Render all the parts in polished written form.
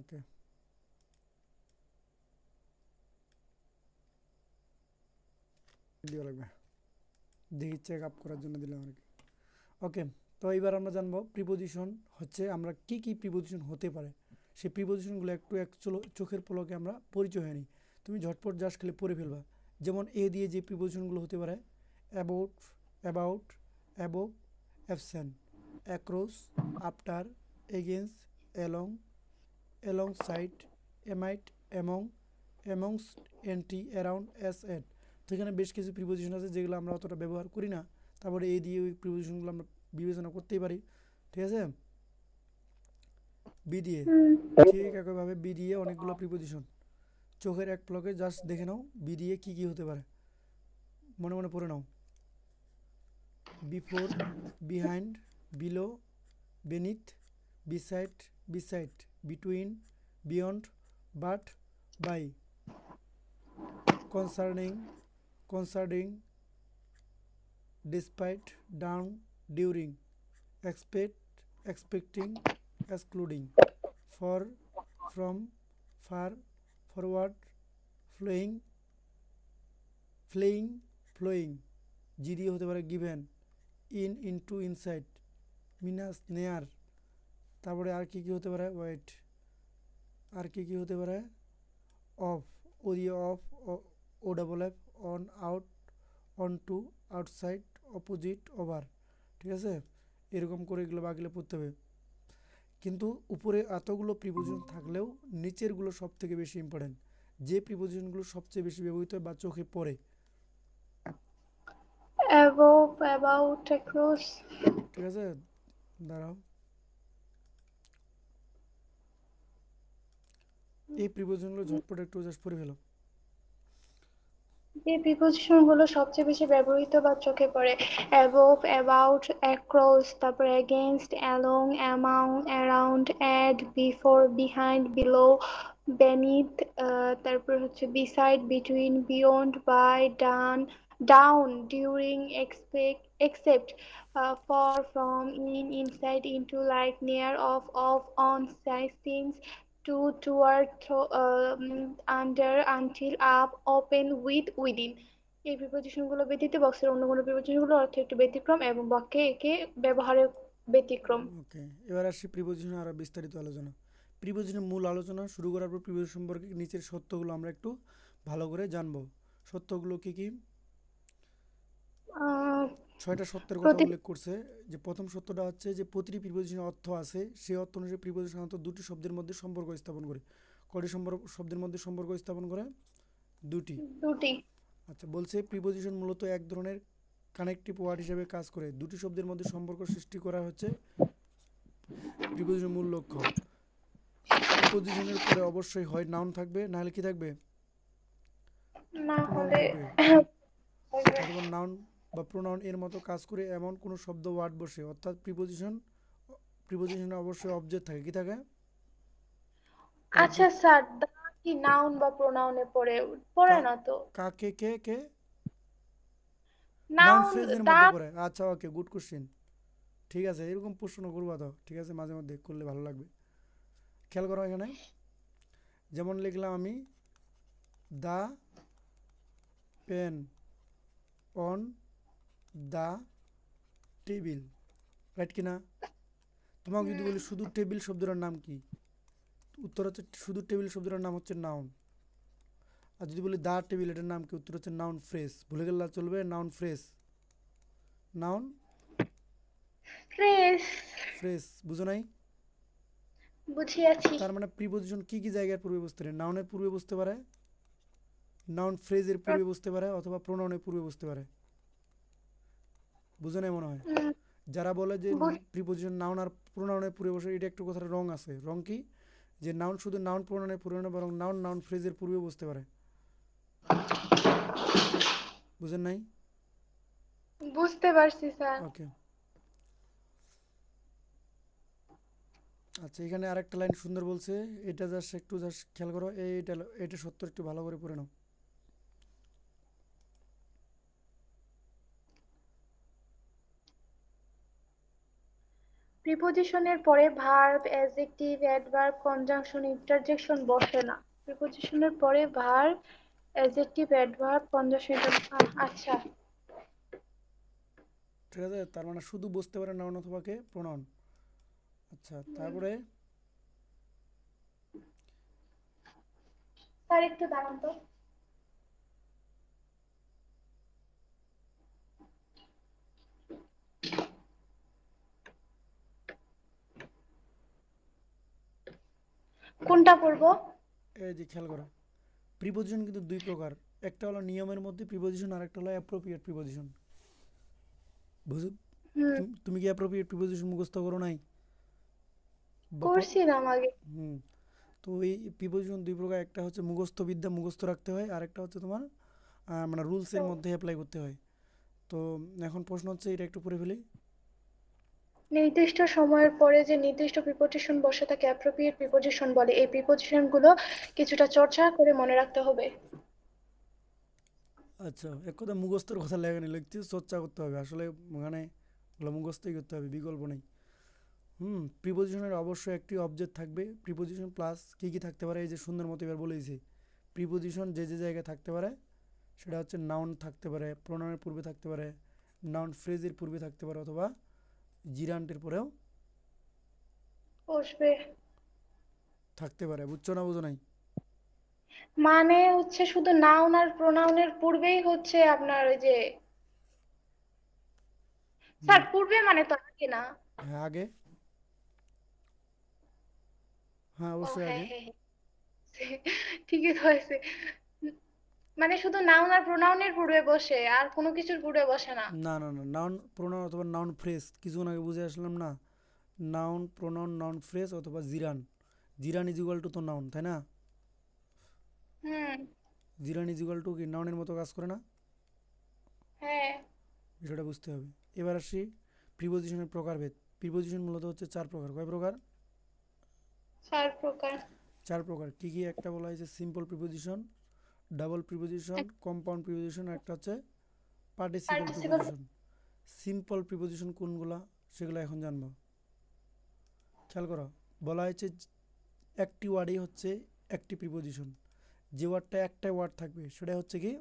ওকে, দেওয়া লাগবে, দেখি চেক আপ করার জন্য দিলাম আর কি। ওকে, তো এবার আমরা জানবো প্রিপোজিশন হচ্ছে আমরা কি কি প্রিপোজিশন হতে পারে, সেই প্রিপোজিশনগুলো একটু এক চোখের পলকে আমরা পরিচয় হয়নি, তুমি ঝটপট জাস্ট খালি পড়ে ফেলবা। যেমন এ দিয়ে যে প্রিপোজিশনগুলো হতে পারে: about, about, above, absent, across, after, against, along, alongside, amid, among, amongst, anti, around, as at. তো এখানে বেশ কিছু প্রিপোজিশন আছে যেগুলো আমরা অতটা ব্যবহার করি না, তারপরে এই দিয়ে ওই প্রিপোজিশনগুলো আমরা বিবেচনা করতেই পারি। ঠিক আছে, বি দিয়ে, হুম। ঠিক একইভাবে বি দিয়ে অনেকগুলো প্রিপোজিশন, চোখের এক পলকে জাস্ট দেখে নাও বি দিয়ে কী কী হতে পারে, মনে মনে পড়ে নাও: before, behind, below, beneath, beside, beside, between, beyond, but, by, concerning, considering, despite, down, during, expect, expecting, excluding, for, from, far, forward, flowing, fleeing, flowing, জি দিয়ে হতে পারে given, in, into, inside, minus, near, তারপরে আর কি কি হতে পারে, wait, আর কি কি হতে পারে, অফ, ও দিয়ে off, O double F, on, out, on to, outside, opposite, over. ঠিক আছে, এরকম করে এগুলো বাগলে পড়তে হবে। কিন্তু উপরে এতগুলো প্রিপোজিশন থাকলেও নিচেরগুলো সব থেকে বেশি ইম্পর্টেন্ট, যে প্রিপোজিশনগুলো সবচেয়ে বেশি ব্যবহৃত হয় বা চোখে পড়ে। Above, about, across. ঠিক আছে, দাঁড়াও, এই প্রিপোজিশনগুলো ঝটপট একটু জাস্ট পড়ে ফেলো। যে প্রিপোজিশন গুলো সবচেয়ে বেশি ব্যবহৃত বা চোখে পড়ে: অ্যাবোভ, অ্যাবাউট, অ্যাক্রস, তারপরে against, along, among, around, at, before, behind, below, beneath, তারপর হচ্ছে beside, between, beyond, by, done, down, during, expect, except, far from, in, inside, into, like, near, of, on, side, since, to, toward, through, under, until, up, open, with, within। এই প্রিপোজিশনগুলো ব্যতীত বক্সের অন্য কোনো প্রিপোজিশনগুলো অর্থ একটু ব্যতিক্রম এবং বাক্যে একে ব্যবহারের ব্যতিক্রম। ওকে, এবার আসি প্রিপোজিশন আরও বিস্তারিত আলোচনা। প্রিপোজিশনের মূল আলোচনা শুরু করার পর প্রিপোজিশন সম্পর্কে নিচের সত্যগুলো আমরা একটু ভালো করে জানবো। সত্যগুলো কি কি? আহ, ছয়টা সত্যের কথা প্রতি উল্লেখ করছে। যে প্রথম সত্যটা হচ্ছে যে প্রতিটি প্রিপোজিশনের অর্থ আছে, সেই অর্থ অনুযায়ী প্রিপোজিশন সাধারণত দুটি শব্দের মধ্যে সম্পর্ক স্থাপন করে। কয়টি শব্দের মধ্যে সম্পর্ক স্থাপন করে? দুটি। দুটি। আচ্ছা, বলছে প্রিপোজিশন মূলত এক ধরনের কানেকটিভ ওয়ার্ড হিসেবে কাজ করে, দুটি শব্দের মধ্যে সম্পর্ক সৃষ্টি করা হচ্ছে প্রিপোজিশনের মূল লক্ষ্য। প্রিপোজিশনের পরে অবশ্যই হয় নাউন থাকবে, নাহলে কি থাকবে? না প্রোনাউন হলে থাকবে, অথবা নাউন বা প্রোনাউন এর মতো কাজ করে এমন কোনো শব্দ ওয়ার্ড বসে, অর্থাৎ প্রিপোজিশনে অবশ্যই অবজেক্ট থাকে, কি থাকে? আচ্ছা অবজেক্ট। স্যার, দা কি নাউন বা প্রোনাউনে পড়ে? পড়ে কা না তো। কা কে কে কে নাউন নাউন ফ্রেজের দা। মধ্যে পড়ে। আচ্ছা, ওকে, গুড কোশ্চেন। ঠিক আছে, এরকম প্রশ্ন করবা তো, ঠিক আছে, মাঝে মধ্যে করলে ভালো লাগবে। খেয়াল করো এখানে, যেমন লিখলাম আমি the pen on the table, right কিনা? তোমাকে যদি বলি শুধু টেবিল শব্দটার নাম কি, উত্তর হচ্ছে শুধু টেবিল শব্দটার নাম হচ্ছে নাউন। আর যদি বলি দা টেবিল, এটার নাম কি, উত্তর হচ্ছে নাউন ফ্রেশ। ভুলে গেলে চলবে, noun fresh, noun fresh. Fresh, বুঝো নাই? বুঝিয়াছি। তার মানে প্রিপোজিশন কি কি জায়গার পূর্বে বসতে পারে? নাউনের পূর্বে বসতে পারে, নাউন ফ্রেজের পূর্বে বসতে পারে, অথবা প্রোনাউনের পূর্বে বসতে পারে। বুঝো নাই মনে হয়? উম, যারা বলে যে বুঝ- প্রিপোজিশন নাউন আর প্রোনাউনের পূর্বে বসে, এটা একটু কথাটা রং আছে। রং কি? যে নাউন শুধু নাউন প্রোনাউনের পূর্বে না, বরং নাউন নাউন ফ্রেজের পূর্বে বসতে পারে। বুঝেন নাই? বুঝতে পারছি স্যার। ওকে, আচ্ছা, এখানে আরেকটা লাইন সুন্দর বলছে, এটা জাস্ট খেয়াল করো, এইটা এটা সত্য, একটু ভালো করে পড়ে নাও। প্রিপোজিশনের পরে verb, adjective, adverb, conjunction, interjection বসে না। প্রিপোজিশনের পরে ভার্ব, অ্যাডজেক্টিভ, অ্যাডভার্ব, কনজাংশন। আচ্ছা। ঠিক আছে, তার মানে শুধু বসতে পারে নাউন অথবা কে প্রোনাউন। আচ্ছা, হুম, তারপরে স্যার একটু দাঁড়ান তো। কোনটা পড়বো? এই যে খেয়াল করো, প্রিপোজিশন কিন্তু দুই প্রকার। একটা হলো নিয়মের মধ্যে প্রিপোজিশন, আর একটা হলো অ্যাপ্রোপ্রিয়েট প্রিপোজিশন। বুঝ হুম, তুমি কি অ্যাপ্রোপ্রিয়েট প্রিপোজিশন মুখস্থ করো নাই? বা করছিলাম আগে। হুম। তো এই প্রিপোজিশন দুই প্রকার, একটা হচ্ছে মুখস্থ বিদ্যা, মুখস্থ রাখতে হয়, আর একটা হচ্ছে তোমার মানে রুলসের মধ্যে অ্যাপ্লাই করতে হয়। তো এখন প্রশ্ন হচ্ছে, এটা একটু পড়ে ফেলি। নির্দিষ্ট সময়ের পরে যে নির্দিষ্ট প্রিপোজিশন বসে তাকে অ্যাপ্রোপ্রিয়েট প্রিপোজিশন বলে। এই প্রিপোজিশন গুলো কিছুটা চর্চা করে মনে রাখতে হবে। আচ্ছা, এক কথা মুখস্থের কথা লেখানি লিখতে চর্চা করতে হবে আসলে, মানে ওগুলো মুখস্থই করতে হবে, বিকল্প নেই। প্রিপোজিশনের অবশ্যই একটি অবজেক্ট থাকবে। প্রিপোজিশন প্লাস কী কী থাকতে পারে, এই যে সুন্দর মতো এবার বলে দিয়েছি। প্রিপোজিশন যে যে জায়গায় থাকতে পারে, সেটা হচ্ছে নাউন থাকতে পারে, প্রোনাউনের পূর্বে থাকতে পারে, নাউন ফ্রেজের পূর্বে থাকতে পারে, অথবা জিরান্টের পরেও বসবে। থাকতে পারে। বুঝছো না বুঝো নাই? মানে হচ্ছে শুধু নাউন আর প্রোনাউনের পূর্বেই হচ্ছে আপনার ওই যে, হুম। স্যার পূর্বে মানে তো আগে না? হ্যাঁ, আগে। হ্যাঁ, ও অবশ্যই হ্যাঁ আগে। হ্যাঁ হ্যাঁ, ঠিকই তো হয়েছে। মানে শুধু নাউন আর প্রোনাউনের পূর্বে বসে, আর কোনো কিছুর পূর্বে বসে না। না না না, নাউন প্রোনাউন অথবা নাউন ফ্রেজ, কিছুক্ষণ আগে বুঝে আসলাম না। নাউন প্রোনাউন নাউন ফ্রেজ অথবা জিরান। জিরান ইজ ইকুয়াল টু তো নাউন, তাই না? হুম। জিরান ইজ ইকুয়াল টু কি নাউনের মতো কাজ করে না? হ্যাঁ। বিষয়টা বুঝতে হবে। এবার আসি প্রিপোজিশনের প্রকারভেদ। প্রিপোজিশন মূলত হচ্ছে চার প্রকার। কয় প্রকার? চার প্রকার। চার প্রকার। কী কী? একটা বলা হয়েছে simple preposition, double preposition, compound preposition, আর একটা হচ্ছে participle participle. Preposition. Simple preposition কোনগুলা, সেগুলো এখন জানবো। খেয়াল করো, বলা হয়েছে একটি ওয়ার্ডই হচ্ছে একটি প্রিপোজিশন। যে ওয়ার্ডটা একটাই ওয়ার্ড থাকবে সেটা হচ্ছে কি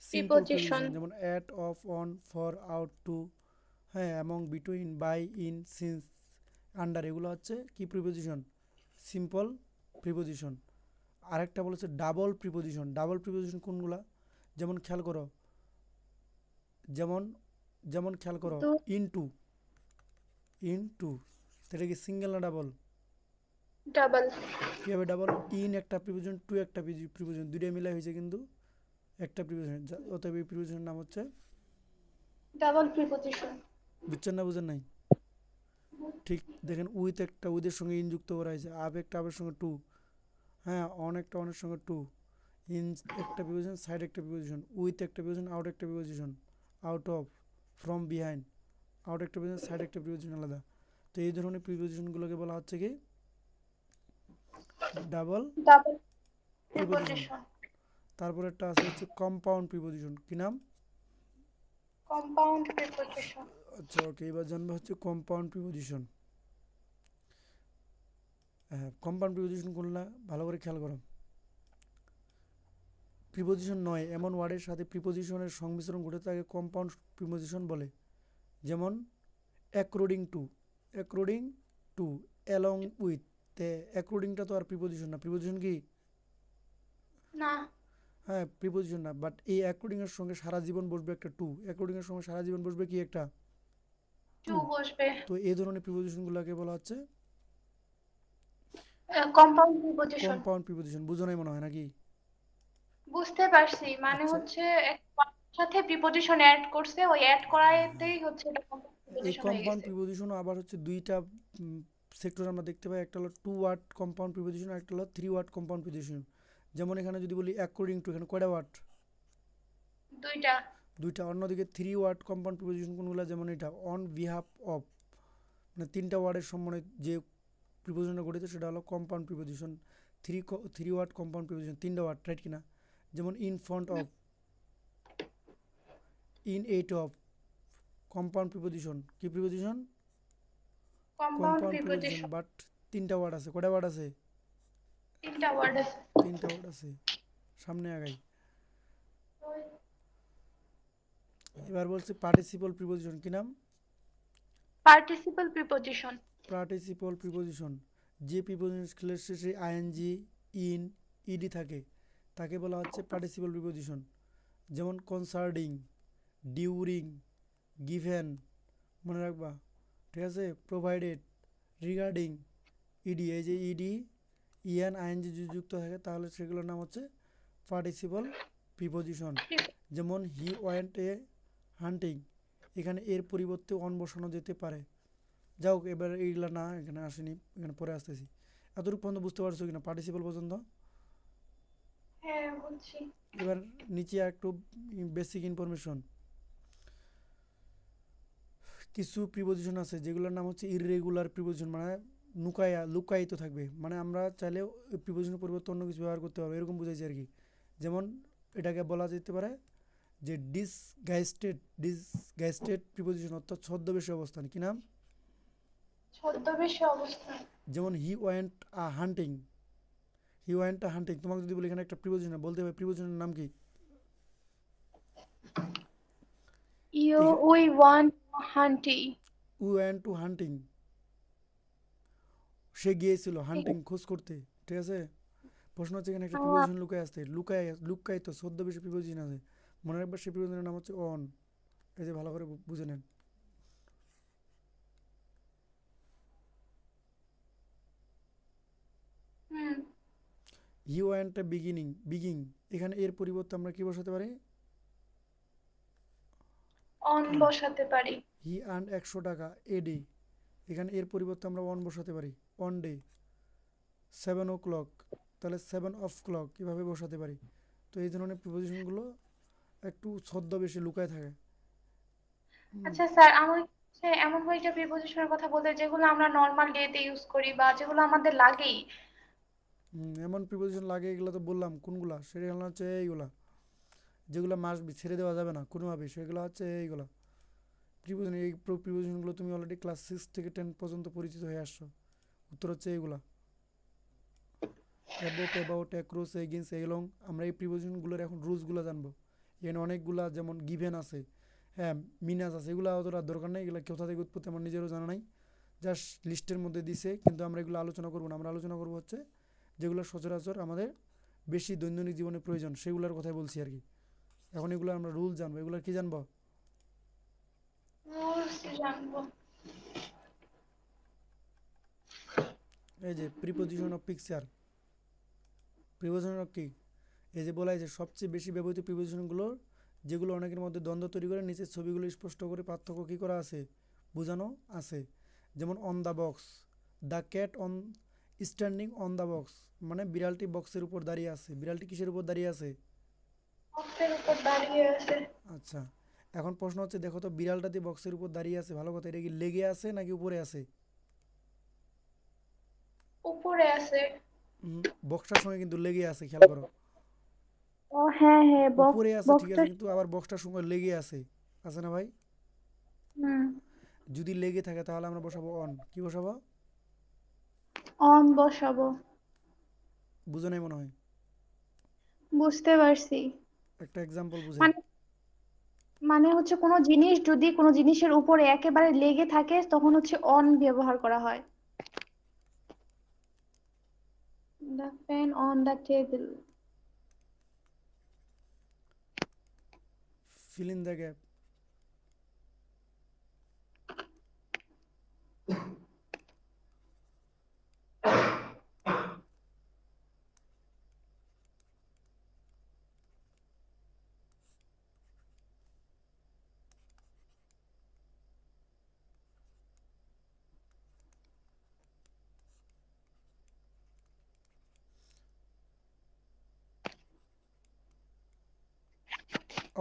সিম্পল প্রিপোজিশন। প্রিপোজিশন। যেমন at, of, on, for, out, to, হ্যাঁ, among, between, by, in, since, under, এগুলো হচ্ছে কি প্রিপোজিশন? Simple preposition. আরেকটা বলেছে ডাবল প্রিপোজিশন। ডাবল প্রিপোজিশন কোনগুলা? যেমন খেয়াল করো, যেমন যেমন খেয়াল করো, দু। ইনটু। ইনটু এটা কি সিঙ্গেল না ডাবল? ডাবল। কীভাবে ডাবল? ইন একটা প্রিপোজিশন, টু একটা প্রিপোজিশন, দুইটা মিলাই হয়েছে কিন্তু একটা প্রিপোজিশন। অতএব এই প্রিপোজিশনের নাম হচ্ছে, ডাবল প্রিপোজিশন। বুঝছেন না বুঝেন নাই? ঠিক দেখেন, উইথ একটা উইথের সঙ্গে ইন যুক্ত করা হয়েছে, আপ একটা আপের সঙ্গে টু, হ্যাঁ, অন একটা অনের সঙ্গে টু, ইন একটা প্রিপোজিশন, সাইড একটা প্রিপোজিশন, উইথ একটা প্রিপোজিশন, আউট একটা preposition, out of, from, behind, out একটা প্রিপোজিশন, সাইড একটা প্রিপোজিশন আলাদা। তো এই ধরনের প্রিপোজিশনগুলোকে বলা হচ্ছে কি ডাবল ডাবল প্রিপোজিশন। প্রিপোজিশন। তারপর একটা আছে হচ্ছে কম্পাউন্ড প্রিপোজিশন। কি নাম? Compound preposition. আচ্ছা, ওকে, এবার জানবে হচ্ছে কম্পাউন্ড প্রিপোজিশন। হ্যাঁ, কম্পাউন্ড প্রিপোজিশন কোনগুলা ভালো করে খেয়াল করো। প্রিপোজিশন নয় এমন ওয়ার্ডের সাথে প্রিপোজিশনের সংমিশ্রণ ঘটে তাকে কম্পাউন্ড প্রিপোজিশন বলে। যেমন according to, according to, along with. তে অ্যাকর্ডিংটা তো আর প্রিপোজিশন না, প্রিপোজিশন কি? না। হ্যাঁ, প্রিপোজিশন না, বাট এই অ্যাকর্ডিং এর সঙ্গে সারা জীবন বসবে একটা টু। অ্যাকর্ডিং এর সঙ্গে সারা জীবন বসবে কি একটা টু টু। বসবে। তো এই ধরনের প্রিপোজিশনগুলোকে বলা হচ্ছে কম্পাউন্ড প্রিপোজিশন। Compound preposition. বুঝো নাই মনে হয় নাকি? বুঝতে পারছি, মানে আচ্ছা, হচ্ছে এক কথার সাথে প্রিপোজিশন অ্যাড করছে, ওই অ্যাড করাতেই হচ্ছে এটা কম্পাউন্ড এই প্রিপোজিশন হয়ে কম্পাউন্ড গেছে। প্রিপোজিশনও আবার হচ্ছে দুইটা সেক্টর আমরা দেখতে পাই। একটা হলো টু ওয়ার্ড কম্পাউন্ড প্রিপোজিশন, আর একটা হলো থ্রি ওয়ার্ড কম্পাউন্ড প্রিপোজিশন। যেমন এখানে যদি বলি অ্যাকর্ডিং টু, এখানে কয়টা ওয়ার্ড? দুইটা। দুইটা। অন্যদিকে থ্রি ওয়ার্ড কম্পাউন্ড প্রিপোজিশন কোনগুলো? যেমন এটা অন বিহাফ অফ, মানে তিনটা ওয়ার্ডের সম্মানে যে প্রিপোজিশনটা গঠিত সেটা হলো compound preposition. Three three word compound preposition, তিনটা ওয়ার্ড, রাইট কিনা? যেমন in front of, in aid of, compound preposition. কি preposition? Compound compound preposition, preposition. But তিনটা ওয়ার্ড আছে। কয়টা ওয়ার্ড আছে? তিনটা ওয়ার্ড আছে। তিনটা ওয়ার্ড আছে। সামনে আগাই। এবার বলছে পার্টিসিপল প্রিপোজিশন, কি নাম? Participle preposition. পার্টিসিপল প্রিপোজিশন, যে প্রিপোজিশনের শেষে আইএনজি, ইন, ইডি থাকে তাকে বলা হচ্ছে পার্টিসিপল প্রিপোজিশন। যেমন কনসার্ডিং, ডিউরিং, গিভেন, মনে রাখবা, ঠিক আছে? প্রোভাইডেড, রিগার্ডিং, ইডি, এই যে ইডি, ইএন, আইএনজি যদি যুক্ত থাকে তাহলে সেগুলোর নাম হচ্ছে পার্টিসিপল প্রিপোজিশন। যেমন হি ওয়েন্ট এ হান্টিং, এখানে এর পরিবর্তে অন বসানো যেতে পারে। যাও, এবার এইগুলা না, এখানে আসেনি, এখানে পরে আসতেছি। এতটুকু পর্যন্ত বুঝতে পারছো কিনা পার্টিসিপল পর্যন্ত? হ্যাঁ বুঝছি। এবার নিচে একটু বেসিক ইনফরমেশন। কিছু প্রিপোজিশন আছে যেগুলোর নাম হচ্ছে ইররেগুলার প্রিপোজিশন, মানে লুকায়িত থাকবে, মানে আমরা চাইলেও প্রিপোজিশনের পরিবর্তে অন্য কিছু ব্যবহার করতে পারবো, এরকম বুঝাইছি আর কি। যেমন এটাকে বলা যেতে পারে যে ডিসগাইস্টেড প্রিপোজিশন, অর্থাৎ ছদ্মবেশী অবস্থান। কি নাম? ছদ্মবেশী অবস্থান। যেমন he went a hunting, he went আ হান্টিং, তোমাকে যদি বলি এখানে একটা প্রিপোজিশন বলতে হবে, প্রিপোজিশনের নাম কি? We want hunting. We went to hunting, সে গিয়েছিল হান্টিং, খোঁজ করতে, ঠিক আছে? প্রশ্ন হচ্ছে এখানে একটা প্রিপোজিশন লুকায় আসতে, লুকায়িত ছদ্মবেশী প্রিপোজিশন আছে, মনে রাখবা সেই প্রিপোজিশনের নাম হচ্ছে অন। এই যে ভালো করে বুঝে নেন। হুম। হি ওয়েন্ট এ বিগিং, এখানে এর পরিবর্তে আমরা কি বসাতে পারি? On on. বসাতে পারি। হি আর্ন 100 টাকা এ ডে, এখানে এর পরিবর্তে আমরা অন বসাতে পারি, অন ডে। 7 o'clock, তাহলে 7 o'clock কীভাবে বসাতে পারি? তো এই ধরনের প্রিপোজিশনগুলো একটু ছদ্মবেশে লুকায় থাকে। হুম, আচ্ছা স্যার, আমার হচ্ছে এমন কয়েকটা প্রিপোজিশনের কথা বলতে যেগুলো আমরা নর্মাল ডেতে ইউজ করি বা যেগুলো আমাদের লাগেই। এমন প্রিপোজিশন লাগে, এগুলো তো বললাম কোনগুলা, সেগুলো হচ্ছে এইগুলা, যেগুলো মাস ছেড়ে দেওয়া যাবে না কোনোভাবেই, সেগুলো হচ্ছে এইগুলা প্রিপোজিশন। এই প্রিপোজিশনগুলো তুমি অলরেডি ক্লাস 6 থেকে 10 পর্যন্ত পরিচিত হয়ে আসছো। উত্তর হচ্ছে এইগুলা: above, about, across, against, along. আমরা এই প্রিপোজিশনগুলোর এখন রুলসগুলো জানবো। এখানে অনেকগুলা, যেমন গিভেন আছে, হ্যাঁ, মিনাস আছে, এগুলো অতটা দরকার নেই, এগুলো কোথা থেকে উৎপত্তি আমার নিজেরও জানা নাই, জাস্ট লিস্টের মধ্যে দিছে, কিন্তু আমরা এগুলো আলোচনা করবো না। আমরা আলোচনা করবো হচ্ছে যেগুলো সচরাচর আমাদের বেশি দৈনন্দিন জীবনে প্রয়োজন, সেগুলোর কথাই বলছি আর কি। এখন এগুলো আমরা রুল জানবো, এগুলো কি জানবো? রুলস জানবো। এই যে preposition of picture, preposition of কি, এই যে বলা হয়েছে সবচেয়ে বেশি ব্যবহৃত প্রিপোজিশনগুলো, যেগুলো অনেকের মধ্যে দ্বন্দ্ব তৈরি করে, নিচের ছবিগুলো স্পষ্ট করে পার্থক্য কী করা আছে, বোঝানো আছে। যেমন on the box, the cat on standing on the box, মানে বিড়ালটি বক্সের উপর দাঁড়িয়ে আছে। বিড়ালটি কিসের উপর দাঁড়িয়ে আছে? বক্সের উপর দাঁড়িয়ে আছে। আচ্ছা, এখন প্রশ্ন হচ্ছে, দেখো তো বিড়ালটাতে বক্সের উপর দাঁড়িয়ে আছে, ভালো কথা, এটা কি লেগে আছে নাকি উপরে আছে? উপরে আছে। বক্সটার সঙ্গে কিন্তু লেগে আছে, খেয়াল করো। ও হ্যাঁ হ্যাঁ, উপরে আছে ঠিক বক্সটা। আছে, কিন্তু আবার বক্সটার সঙ্গে লেগে আছে, আছে না ভাই? হুম। যদি লেগে থাকে তাহলে আমরা বসাবো অন। কি বসাবো? অন বসাবো। বুঝো নাই মনে হয়। বুঝতে পারছি। একটা এক্সাম্পল বুঝাই। মানে মানে হচ্ছে কোনো জিনিস যদি কোনো জিনিসের উপরে একেবারে লেগে থাকে তখন হচ্ছে অন ব্যবহার করা হয়। The pen on the table. Fill in the gap.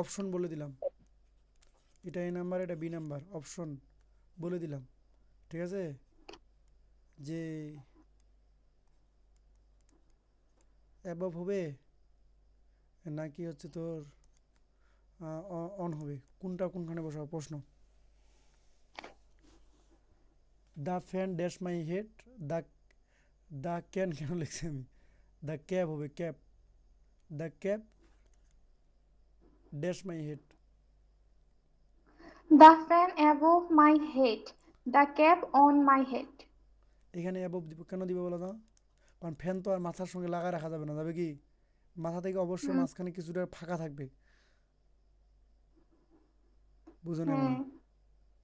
Option বলে দিলাম, এটা এ নাম্বার, এটা বি নাম্বার, অপশন বলে দিলাম, ঠিক আছে? যে অ্যাবভ হবে নাকি হচ্ছে তোর অন হবে, কোনটা কোনখানে বসাবো প্রশ্ন। The fan dash my head, the the can কেন লিখছি আমি, দ্য ক্যাব হবে cab, the cab dash my head. The fan above my head, the cap on my head. এখানে অ্যাবভ দিব, কেন দিব বলো তো? কারণ ফ্যান তো আর মাথার সঙ্গে লাগায় রাখা যাবে না, যাবে কি? মাথা থেকে অবশ্যই হুম, মাঝখানে কিছুটা ফাঁকা থাকবে। বুঝো না মনে হ্যাঁ, হয়?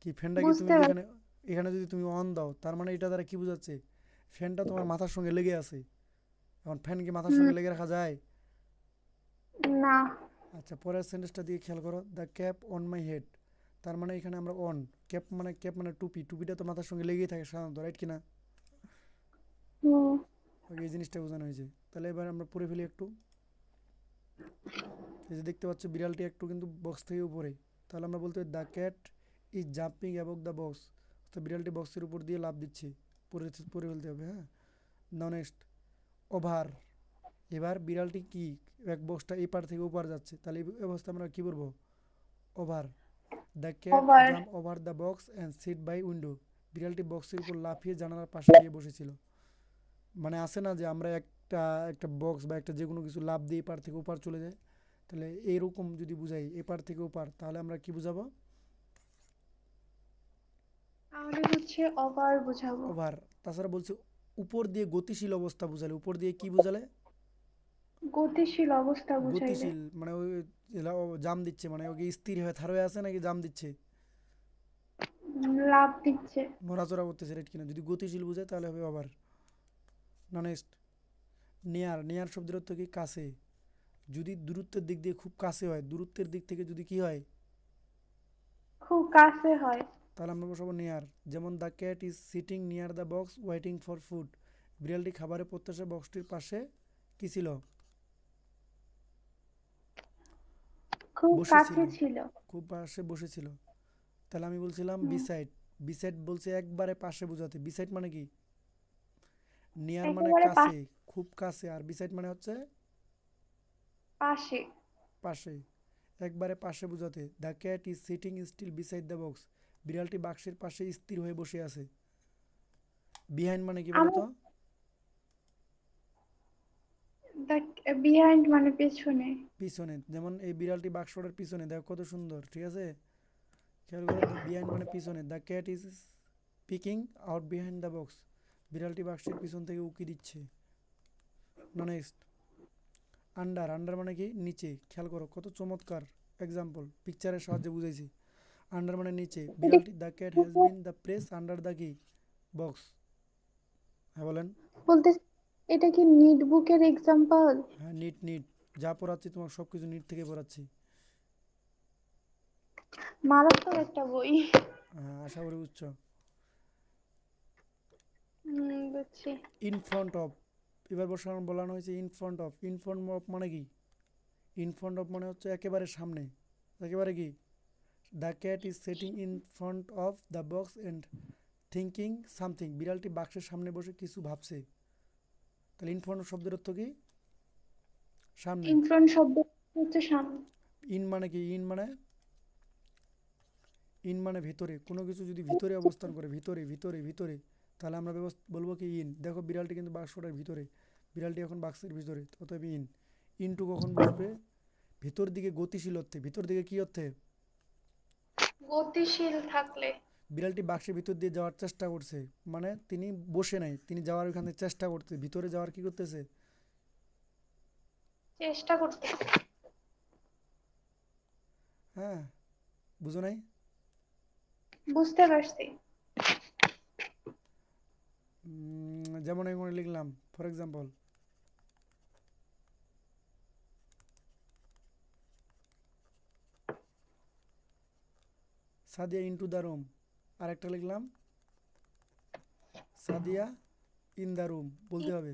কি ফ্যানটা কি তুমি বুঝতে যদি পারছি। এখানে, এখানে যদি তুমি অন দাও, তার মানে এটা দ্বারা কি বোঝাচ্ছে? ফ্যানটা তোমার মাথার সঙ্গে লেগে আছে। এখন ফ্যান কি মাথার হুম, সঙ্গে লেগে রাখা যায়? না। আচ্ছা, পরের সেন্টেন্সটা দিয়ে খেয়াল করো, the cap on my head. তার মানে এখানে আমরা অন, ক্যাপ মানে টুপি, টুপিটা তো মাথার সঙ্গে লেগেই থাকে সাধারণত, রাইট কিনা? হুম, ওকে, এই জিনিসটা বোঝানো হয়েছে। তাহলে এবার আমরা পড়ে ফেলি একটু। এই যে দেখতে পাচ্ছ বিড়ালটি একটু কিন্তু বক্স থেকে উপরে, তাহলে আমরা বলতে the cat is jumping above the box. তো বিড়ালটি বক্সের উপর দিয়ে লাফ দিচ্ছে, পরে পরে ফেলতে হবে, হ্যাঁ। Next, over. এবার বিড়ালটি কি এক বক্সটা এপার থেকে ওপার যাচ্ছে, তাহলে এই অবস্থা আমরা কি বলবো? Over. The cat over. Jump over the box and sit by window. বিড়ালটি বক্সের উপর লাফিয়ে জানালার পাশে গিয়ে বসেছিল। মানে আছে না যে আমরা একটা একটা বক্স বা একটা যে কোনো কিছু লাফ দিয়ে এপার থেকে ওপার চলে যায়, তাহলে এইরকম যদি বুঝাই এপার থেকে ওপার, তাহলে আমরা কি বুঝাবো? তাহলে হচ্ছে ওভার বুঝাবো। ওভার। তাছাড়া বলছে উপর দিয়ে গতিশীল অবস্থা বুঝালে, উপর দিয়ে কি বুঝালে? গতিশীল অবস্থা বুঝাইলে। গতিশীল মানে ওই জাম দিচ্ছে, মানে ওকে স্থির হয়ে থার হয়ে আছে নাকি জাম দিচ্ছে, লাভ দিচ্ছে। নড়াচড়া করতেছে, রাইট কিনা? যদি গতিশীল বুঝায় তাহলে হবে ওভার। Next, near. নিয়ার শব্দের অর্থ কি? কাছে। যদি দূরত্বের দিক দিয়ে খুব কাছে হয়, দূরত্বের দিক থেকে যদি কি হয়, খুব কাছে হয়। তাহলে আমরা বসাবো নিয়ার। যেমন the cat is sitting near the box waiting for food. বিড়ালটি খাবারের প্রত্যাশা বক্সটির পাশে কি ছিল? খুব বসেছিল। কাছে ছিল। খুব পাশে বসেছিল। তাহলে আমি বলছিলাম হুম, বিসাইড। বিসাইড বলছে একবারে পাশে বোঝাতে। বিসাইড মানে কি? নিয়ার মানে একেবারে কাছে, খুব কাছে, আর বিসাইড মানে হচ্ছে পাশে। পাশে, একবারে পাশে বোঝাতে। The cat is sitting still beside the box. বিড়ালটি বাক্সের পাশে স্থির হয়ে বসে আছে। বিহাইন্ড মানে কি আমি বলতো? বিহাইন্ড মানে পেছনে। পিছনে। যেমন এই বিড়ালটি বাক্সটার পিছনে, দেখো কত সুন্দর, ঠিক আছে? খেয়াল করো, দ্য বিহাইন্ড মানে পিছনে। The cat is peeking out behind the box. বিড়ালটি বাক্সের পিছন থেকে উকি দিচ্ছে। Next, under. আন্ডার মানে কি? নিচে। খেয়াল করো কত চমৎকার এক্সাম্পল, পিকচারের সাহায্যে বুঝাইছি। আন্ডার মানে নিচে। এটা বিড়ালটি the cat has been the press under the কি বক্স। হ্যাঁ বলেন। বলতে, এটা কি নিট বুকের এক্সাম্পল? হ্যাঁ, নিট নিট। যা পড়াচ্ছি তোমার সব কিছু নিট থেকে পড়াচ্ছি। মারাত্মক একটা বই। হ্যাঁ, আশা করি বুঝছো। বুঝছি। In front of. এবার বসানো বলানো হয়েছে in front of. In front of মানে কি? ইন ফ্রন্ট অফ মানে হচ্ছে একেবারে সামনে। একেবারে কি? The cat is setting in front of the box and thinking something. বিড়ালটি বাক্সের সামনে বসে কিছু ভাবছে। তাহলে ইন ফ্রন্ট শব্দের অর্থ কি? সামনে। ইনফ্রন্ট শব্দ হচ্ছে সামনে। ইন মানে কি? ইন মানে ভেতরে। কোনো কিছু যদি ভিতরে অবস্থান করে, ভিতরে ভিতরে ভিতরে, তাহলে আমরা বলবো কি? ইন। দেখো বিড়ালটি কিন্তু বাক্সটার ভিতরে, বিড়ালটি এখন বাক্সের ভিতরে, অতএব ইন। ইনটু কখন বসবে? ভিতর দিকে গতিশীল অর্থে। ভিতর দিকে কি অর্থে? গতিশীল থাকলে। বিড়ালটি বাক্সের ভিতর দিয়ে যাওয়ার চেষ্টা করছে, মানে তিনি বসে নাই, তিনি যাওয়ার ওখানে চেষ্টা করতে, ভিতরে যাওয়ার কি করতেছে? চেষ্টা করতে। হ্যাঁ, বুঝো নাই? বুঝতে পারছি। যেমন এখানে লিখলাম for example, Sadia into the room. আর একটা লিখলাম সাদিয়া ইন দ্য রুম। বলতে হবে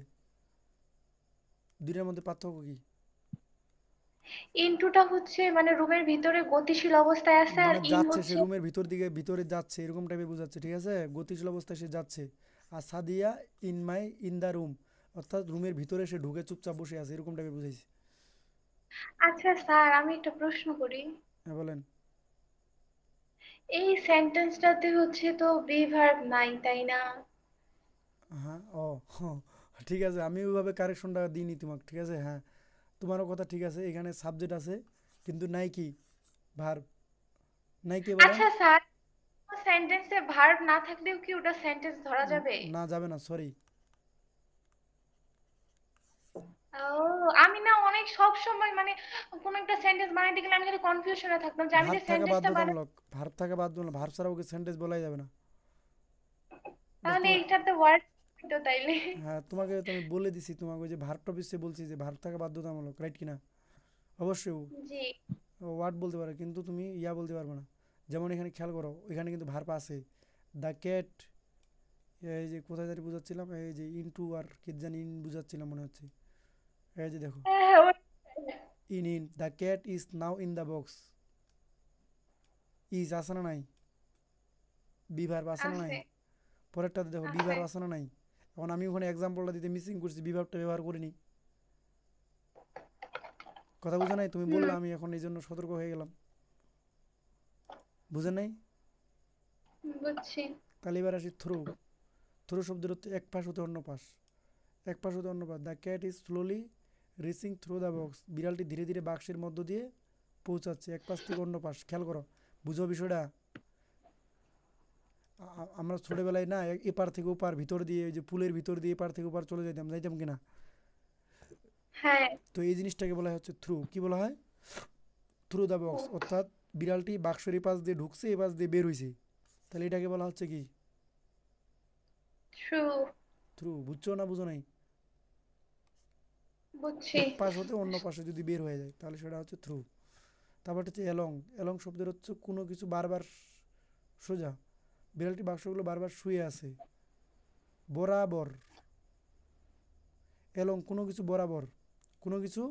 দুইটার মধ্যে পার্থক্য কি? ইনটুটা হচ্ছে মানে রুমের ভিতরে গতিশীল অবস্থায় আছে, আর মানে ইন যাচ্ছে, সে হচ্ছে রুমের ভিতর দিকে ভিতরে যাচ্ছে, এরকম টাইপের বোঝাচ্ছে, ঠিক আছে? গতিশীল অবস্থায় সে যাচ্ছে। আর সাদিয়া ইন দ্য রুম, অর্থাৎ রুমের ভিতরে সে ঢুকে চুপচাপ বসে আছে, এরকম টাইপের বুঝাইছি। আচ্ছা স্যার, আমি একটা প্রশ্ন করি। হ্যাঁ বলেন। এই সেন্টেন্সটাতে হচ্ছে তো বি ভার্ব নাই, তাই না? হ্যাঁ, ও হ্যাঁ, ঠিক আছে, আমি ওইভাবে কারেকশনটা দিইনি তোমাকে, ঠিক আছে, হ্যাঁ, তোমারও কথা ঠিক আছে, এখানে সাবজেক্ট আছে কিন্তু নাই কি ভার্ব, নাই কে বলা। আচ্ছা স্যার, সেন্টেন্সে ভার্ব না থাকলেও কি ওটা সেন্টেন্স ধরা যাবে? না যাবে না, সরি। ও, আমি না অনেক সব সময় মানে কোন একটা সেন্টেন্স বানাইতে গেলে আমি খালি কনফিউশনে থাকতাম যে আমি যে ভার্ব থাকা সেন্টেন্সটা বানাই, বাধ্যতামূলক, ভার্ব থাকা বাধ্যতামূলক, ভার্ব ছাড়া ওকে সেন্টেন্স বলাই যাবে না। এটা তাহলে তোমার, এইটাতে ওয়ার্ড তো তাইলে। হ্যাঁ তোমাকে তো আমি বলে দিছি, তোমাকে ওই যে ভার্ব টপিসে বলছি যে ভার্ব থাকা বাধ্যতামূলক, রাইট কিনা? অবশ্যই জি। ওয়ার্ড বলতে পারো কিন্তু তুমি ইয়া বলতে পারবে না। যেমন এখানে খেয়াল করো, এখানে কিন্তু ভার্ব আছে, দ্য ক্যাট, এই যে কোথায় জানি বুঝাচ্ছিলাম, এই যে ইনটু আর কি জানি ইন বুঝাচ্ছিলাম মনে হচ্ছে, এই যে দেখো, হ্যাঁ, in the cat is now in the box, is আছে না নাই, বি ভার্ব আছে না নাই, আছে পরেরটাতে দেখো বি আছে। ভার্ব আছে না নাই। এখন আমি ওখানে এক্সাম্পলটা দিতে মিসিং করছি, বি ভার্বটা ব্যবহার করিনি। কথা বুঝে নাই, তুমি হুম, বললে আমি এখন এই জন্য সতর্ক হয়ে গেলাম, বুঝে নাই। বুঝছি। তাহলে এবার আসি থ্রু। থ্রু শব্দের হচ্ছে এক পাশ হতে অন্য পাশ, এক পাশ হতে অন্য পাশ। The cat is slowly reaching through the box, বিড়ালটি ধীরে ধীরে বাক্সের মধ্য দিয়ে পৌঁছাচ্ছে এক পাশ থেকে অন্য পাশ, খেয়াল করো, বুঝো বিষয়টা। আমরা ছোটবেলায় না এপার থেকে ওপার ভিতর দিয়ে, ওই যে পুলের ভিতর দিয়ে এপার থেকে ওপার চলে যাইতাম, যাইতাম কিনা? হ্যাঁ। তো এই জিনিসটাকে বলা হয় হচ্ছে থ্রু, কি বলা হয়, থ্রু দ্য বক্স, অর্থাৎ বিড়ালটি বাক্সের এই পাশ দিয়ে ঢুকছে, এই পাশ দিয়ে বের হয়েছে, তাহলে এটাকে বলা হচ্ছে কি ট্রু। থ্রু। বুঝছো না বুঝো নাই? বুঝছি। এক পাশ হতে অন্য পাশে যদি বের হয়ে যায় তাহলে সেটা হচ্ছে থ্রু। তারপর হচ্ছে এলং। এলং শব্দের হচ্ছে কোনো কিছু বারবার সোজা, বিড়ালটি বাক্সগুলো বারবার শুয়ে আছে, বরাবর, এলং কোনো কিছু বরাবর, কোনো কিছু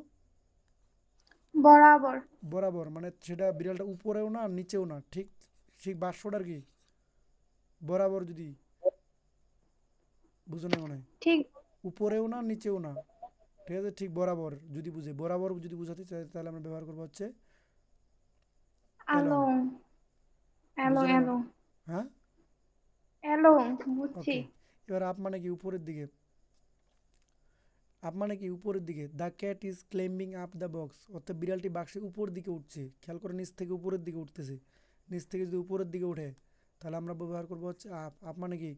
বরাবর। বরাবর, মানে সেটা বিড়ালটা উপরেও না নিচেও না, ঠিক ঠিক বাক্সটার কি বরাবর, যদি বুঝো না মনে হয়, ঠিক। উপরেও না নিচেও না, ঠিক আছে, ঠিক বরাবর যদি বুঝে, বরাবর যদি বুঝাতে চাই তাহলে আমরা ব্যবহার করবো হচ্ছে এলং। অ্যালোং। বুঝো অ্যালোং না মনে, অ্যালোং। হ্যাঁ, অ্যালোং, বুঝছি। ওকে। এবার আপ মানে কি উপরের দিকে, আপ মানে কি উপরের দিকে। The cat is climbing up the box, অর্থাৎ বিড়ালটি বাক্সের উপর দিকে উঠছে, খেয়াল করে নিচ থেকে উপরের দিকে উঠতেছে, নিচ থেকে যদি উপরের দিকে ওঠে তাহলে আমরা ব্যবহার করবো হচ্ছে আপ। আপ মানে কি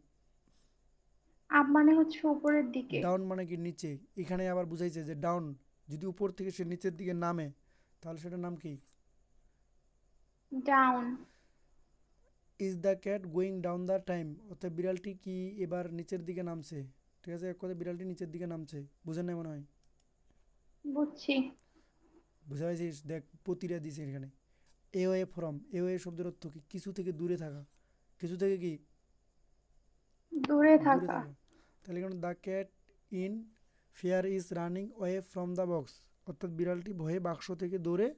আপ মানে হচ্ছে উপরের দিকে। ডাউন, মানে কি নিচে। এখানে আবার বুঝাইছে যে ডাউন, যদি উপর থেকে সে নিচের দিকে নামে তাহলে সেটার নাম কি, down. Is the cat going down the time, অর্থাৎ বিড়ালটি কি এবার নিচের দিকে নামছে, ঠিক আছে, এক কথায় বিড়ালটি নিচের দিকে নামছে, বুঝেন না মনে হয়? বুঝছি। বুঝা পাইছিস, দেখ প্রতিটা দিছে এখানে। A way from, a way শব্দের অর্থ কি, কিছু থেকে দূরে থাকা, কিছু থেকে কি দূরে দূরে থাকা। থাকা। তাহলে এখানে the cat in fear is running way from the box, অর্থাৎ বিড়ালটি ভয়ে বাক্স থেকে দৌড়ে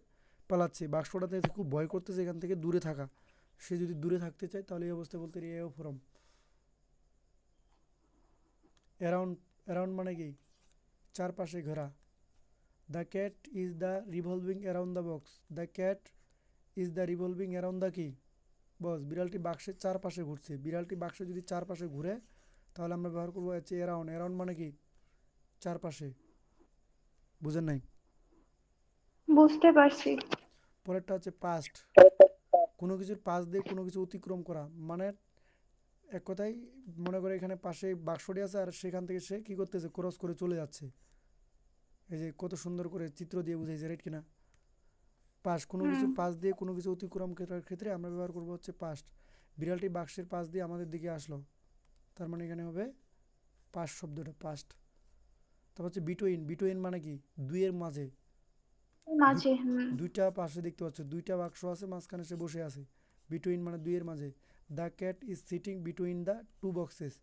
পালাচ্ছে, বাক্সটাতে খুব ভয় করতেছে, এখান থেকে দূরে থাকা। সে যদি দূরে থাকতে চায় তাহলে এই অবস্থায় বলতে এ ও ফ্রম। অ্যারাউন্ড, অ্যারাউন্ড মানে কি চারপাশে ঘোরা। The cat is the revolving around the box, the cat is the revolving around the কি বস, বিড়ালটি বাক্সের চারপাশে ঘুরছে, বিড়ালটি বাক্সে যদি চারপাশে ঘুরে তাহলে আমরা ব্যবহার করবো হচ্ছে অ্যারাউন্ড। অ্যারাউন্ড মানে কি চারপাশে, বুঝেন নাই? বুঝতে পারছি। পরেরটা হচ্ছে পাস্ট, কোনো কিছুর পাশ দিয়ে কোনো কিছু অতিক্রম করা, মানে এক কথায় মনে করে এখানে পাশে বাক্সটি আছে আর সেখান থেকে সে কি করতেছে, ক্রস করে চলে যাচ্ছে, এই যে কত সুন্দর করে চিত্র দিয়ে বুঝাইছে, রাইট কিনা? পাস, কোনো হুম। কিছুর পাশ দিয়ে কোনো কিছু অতিক্রম করার ক্ষেত্রে আমরা ব্যবহার করবো হচ্ছে পাস্ট। বিড়ালটি বাক্সের পাশ দিয়ে আমাদের দিকে আসলো, তার মানে এখানে হবে পাস্ট শব্দটা, পাস্ট। তারপর হচ্ছে বিটুইন, বিটুইন মানে কি দুইয়ের মাঝে, মাঝে, হুম। দুইটা পাশে দেখতে পাচ্ছ, দুইটা বাক্স আছে, মাঝখানে সে বসে আছে, বিটুইন মানে দুইয়ের মাঝে। The cat is sitting between the two boxes,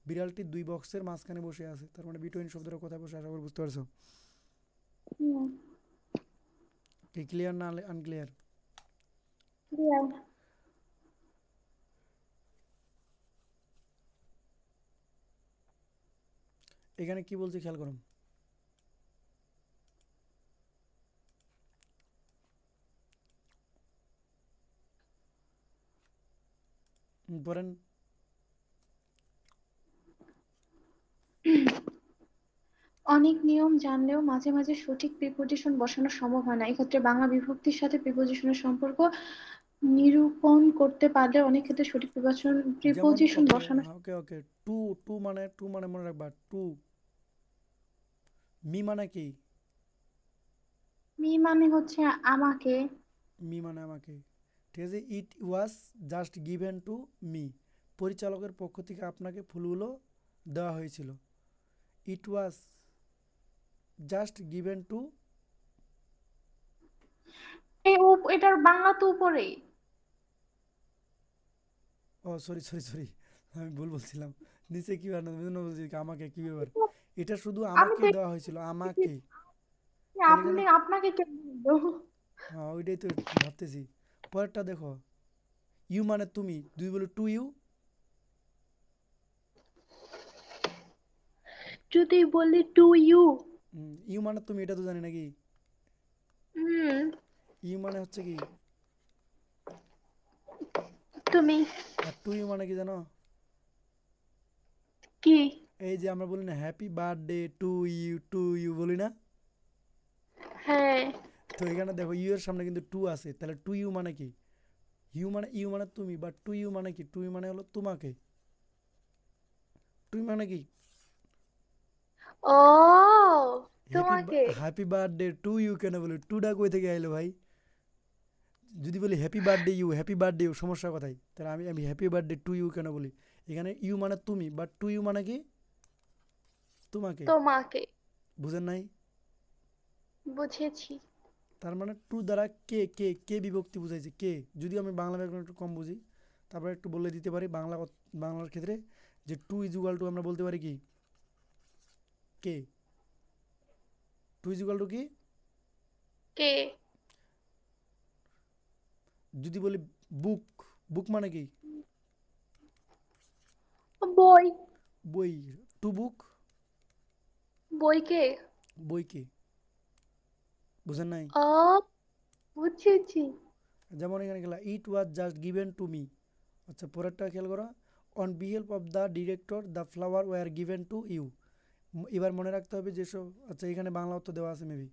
বিড়ালটি দুই বক্সের মাঝখানে বসে আছে, তার মানে বিটুইন শব্দটা কোথায় বসে, আশা করি বুঝতে পারছো। হুম। কি ক্লিয়ার না আনক্লিয়ার? ক্লিয়ার। এখানে কি বলছে খেয়াল করো, পড়েন। অনেক নিয়ম জানলেও মাঝে মাঝে সঠিক প্রিপোজিশন বসানো সম্ভব হয় না। এক্ষেত্রে বাংলা বিভক্তির সাথে প্রিপোজিশনের সম্পর্ক নিরূপণ করতে পারলে অনেক ক্ষেত্রে সঠিক যেমন প্রিপোজিশন ওকে, বসানো। ওকে ওকে, টু, টু মানে মনে রাখবা টু। মি মানে কি? মি মানে হচ্ছে আমাকে। মি মানে আমাকে। ঠিক আছে, it was just given to me, পরিচালকের পক্ষ থেকে আপনাকে ফুলগুলো দেওয়া হয়েছিল। It was just given to, এটার বাংলা তো উপরে। ও সরি সরি সরি, আমি ভুল বলছিলাম। নিচে কি বানানো বুঝুন বলছি আমাকে, কি ব্যাপার? এটা শুধু আমি আমাকে তো দেওয়া হয়েছিল, আমাকে। তাহলে এখানে আপনি আপনাকে কেন বলবো? হ্যাঁ ওইটাই তো ভাবতেছি। পরেরটা দেখো, ইউ মানে তুমি, দুই বলে টু ইউ। যদি বলি টু ইউ। ইউ মানে তুমি, এটা তো জানি নাকি? হুম। ইউ মানে হচ্ছে কি? তুমি। আর টু ইউ মানে কি জানো? কি? এই যে আমরা বলি না হ্যাপি বার্থডে টু ইউ বলি না? হ্যাঁ। তো এখানে দেখো ইউ এর সামনে কিন্তু টু আছে, তাহলে টু ইউ মানে কি? ইউ মানে তুমি, বাট টু ইউ মানে কি? টু ইউ মানে হলো তোমাকে। টু ইউ মানে কি? ও, হ্যাপি তোমাকে। হ্যাপি বার্থডে টু ইউ কেন বলি? টুটা কই থেকে আইলো ভাই? যদি বলি হ্যাপি বার্থডে ইউ, সমস্যা কোথায়? তাহলে আমি আমি হ্যাপি বার্থডে টু ইউ কেন বলি? এখানে ইউ মানে তুমি, বাট টু ইউ মানে কি? তোমাকে। তোমাকে। বুঝেন নাই? বুঝেছি। তার মানে টু দ্বারা কে কে কে বিভক্তি বুঝাইছে, কে। যদি আমি বাংলা ব্যাকরণ একটু কম বুঝি, তারপরে একটু বলে দিতে পারি বাংলার ক্ষেত্রে, যে টু ইজ ইকুয়াল টু আমরা বলতে পারি কি? কে। টু ইজ ইকুয়াল টু কি? কে? যদি বলি বুক, বুক মানে কি? বই। বই। টু বুক, বইকে। বইকে। বুঝেন নাই? ও, বুঝেছি। যেমন এখানে গেলা it was just given to me. আচ্ছা পরেরটা খেয়াল করো, অন বিহেল্প of the director the flower were given to you. এবার মনে রাখতে হবে যেসব, আচ্ছা এখানে বাংলা অর্থ দেওয়া আছে মেবি।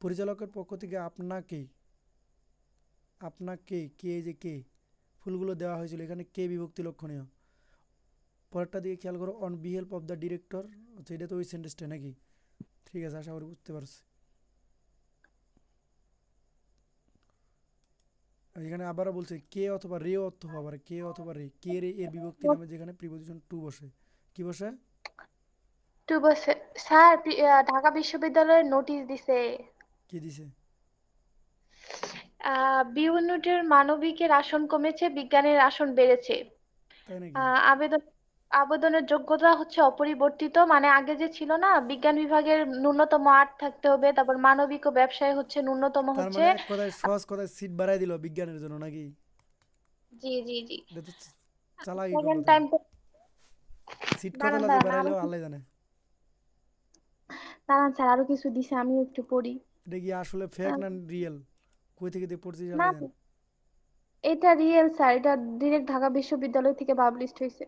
পরিচালকের পক্ষ থেকে আপনাকে, আপনাকে কে, যে কে, ফুলগুলো দেওয়া হয়েছিল, এখানে কে বিভক্তি লক্ষণীয়। পরেরটা দিকে খেয়াল করো, অন বিহেল্প অফ দ্য ডিরেক্টর। আচ্ছা এটা তো ওই সেন্টেন্সটা নাকি? ঠিক আছে, আশা করি বুঝতে পারছি। আর এখানে আবারও বলছে কে অথবা রে অর্থ হওয়া পারে, কে অথবা রে, কে রে এর বিভক্তি নামে যেখানে প্রিপোজিশন টু বসে। কি বসে? টু বছর। স্যার, ঢাকা বিশ্ববিদ্যালয়ে নোটিশ দিছে। কি দিছে? বিউনিটের মানবিকের আসন কমেছে, বিজ্ঞানের আসন বেড়েছে। তাই নাকি? আবেদন আবেদনের যোগ্যতা হচ্ছে অপরিবর্তিত, মানে আগে যে ছিল না, বিজ্ঞান বিভাগের ন্যূনতম 8 থাকতে হবে, তারপর মানবিক ও ব্যবসায় হচ্ছে ন্যূনতম তার হচ্ছে। মানে এক কথায়, সহজ কথায় সিট বাড়াই দিল বিজ্ঞানের জন্য নাকি? জি জি জি। এটা তো চালাকি করলো সেকেন্ড তাহলে। টাইম তো। সিট কত দাঁড়ান লাগে দাঁড়ান বাড়াইলো আল্লাহ জানে। দাঁড়ান স্যার, আরো কিছু দিছে, আমিও একটু পড়ি। এটা কি আসলে ফেক আহ, না রিয়েল? কই থেকে দিয়ে পড়ছিস না, আল্লাহ জানে। এটা রিয়েল স্যার, এটা ডিরেক্ট ঢাকা বিশ্ববিদ্যালয় থেকে পাবলিশড হয়েছে।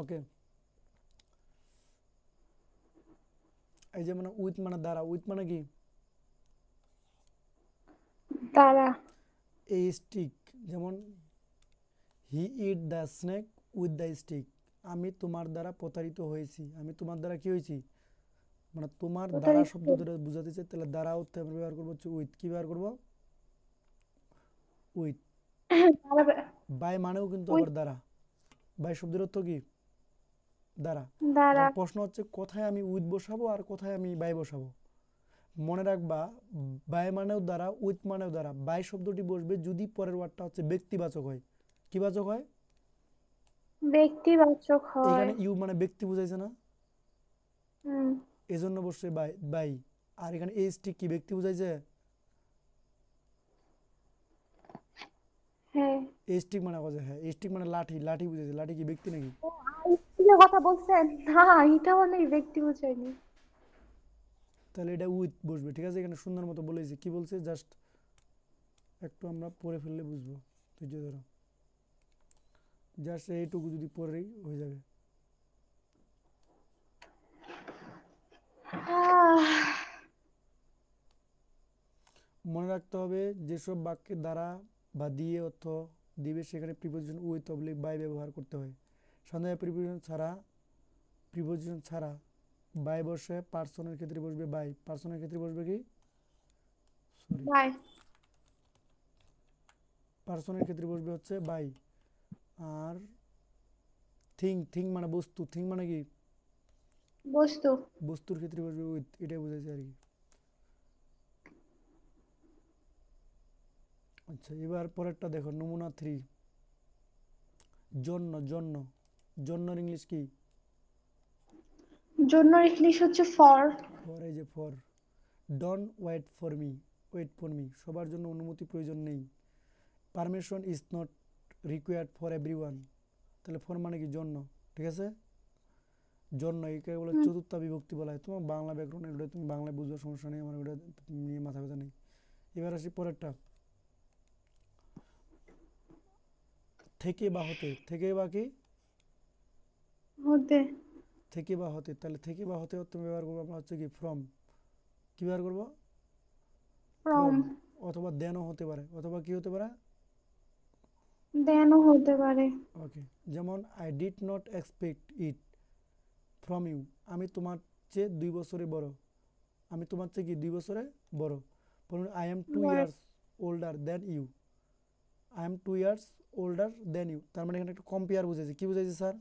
ওকে, এই যে মানে উইথ মানে দ্বারা, উইথ মানে কি? তারা। এই স্টিক, যেমন he hit the snake with the stick. আমি তোমার দ্বারা প্রতারিত হয়েছি, আমি তোমার দ্বারা কি হয়েছি? মানে তোমার দ্বারা প্রতারিত। শব্দ ধরে বোঝাতে চাই, তাহলে দ্বারা অর্থে আমরা ব্যবহার করবো হচ্ছে উইথ। কি ব্যবহার করবো? উইথ। বাই মানেও কিন্তু উইথ। আবার দ্বারা। বাই শব্দের অর্থ কি? দ্বারা। দ্বারা। এখন প্রশ্ন হচ্ছে কোথায় আমি উইথ বসাবো আর কোথায় আমি বাই বসাবো। মনে রাখবা, বাই মানেও দ্বারা, উইথ মানেও দ্বারা। বাই শব্দটি বসবে যদি পরের ওয়ার্ডটা হচ্ছে ব্যক্তিবাচক হয়। কি বাচক হয়? ব্যক্তিবাচক হয়। এখানে ইউ মানে ব্যক্তি বুঝাইছে না, হুম। এজন্য বসছে বাই বাই। আর এখানে এই স্টিক কি ব্যক্তি বুঝাইছে? হ্যাঁ। এই স্টিক মানে কথা, হ্যাঁ এই স্টিক মানে লাঠি, লাঠি বুঝাইছে। লাঠি কি ব্যক্তি নাকি? ও, স্ত্রীর কথা বলছেন না, এটা মানে ব্যক্তি বুঝায়নি। তাহলে এটা উইথ বসবে, ঠিক আছে? এখানে সুন্দর মতো বলেছি, কি বলছে জাস্ট একটু আমরা পড়ে ফেললে বুঝবো, ধৈর্য ধরো, জাস্ট এইটুকু যদি পড়েই হয়ে যাবে। মনে রাখতে হবে যেসব বাক্যের দ্বারা বা দিয়ে অর্থ দিবে সেখানে প্রিপোজিশন উইথ অবলিক বাই ব্যবহার করতে হয়। সাধারণত প্রিপোজিশন ছাড়া বাই বসে পার্সনের ক্ষেত্রে বসবে বাই, পার্সনের ক্ষেত্রে বসবে কি, সরি, বাই। পার্সনের ক্ষেত্রে বসবে হচ্ছে বাই। আর থিং মানে বস্তু, থিং মানে কি, বস্তু। বস্তুর ক্ষেত্রে বসবে উইথ, এটাই বোঝাচ্ছে আর কি। আচ্ছা, এবার পরেরটা দেখো, নমুনা 3, জন্য জন্য জন্যর ইংলিশ কি? জন্য ইংলিশ হচ্ছে ফর। ফর, এই যে for. Don't wait for me, wait for me, সবার জন্য অনুমতি প্রয়োজন নেই। Permission is not required for everyone, তাহলে ফর মানে কি, জন্য, ঠিক আছে? জন্য একে বলে হুম। চতুর্থ বিভক্তি বলা হয়। তোমার বাংলা ব্যাকরণ এগুলো তুমি বাংলায় বুঝবে, সমস্যা নেই, আমার ওটা নিয়ে মাথা ব্যথা নেই। এবার আসি পরেরটা, থেকে বা হতে, থেকে বা কি, হতে। থেকে বা হতে, তাহলে থেকে বা হতে অর্থ ব্যবহার করবো আমরা হচ্ছে কি, ফ্রম। কি ব্যবহার করবো, ফ্রম। ফ্রম। অথবা দেনও হতে পারে, অথবা কি হতে পারে, দেনও হতে পারে। ওকে। যেমন I did not expect it from you, আমি তোমার চেয়ে 2 বছরে বড়, আমি তোমার চেয়ে কি 2 বছরে বড়। বলুন আই এম টু বয়স। Years older than you, I am 2 years older than you, তার মানে এখানে একটা কম্পেয়ার বুঝেছে, কি বুঝেছে স্যার?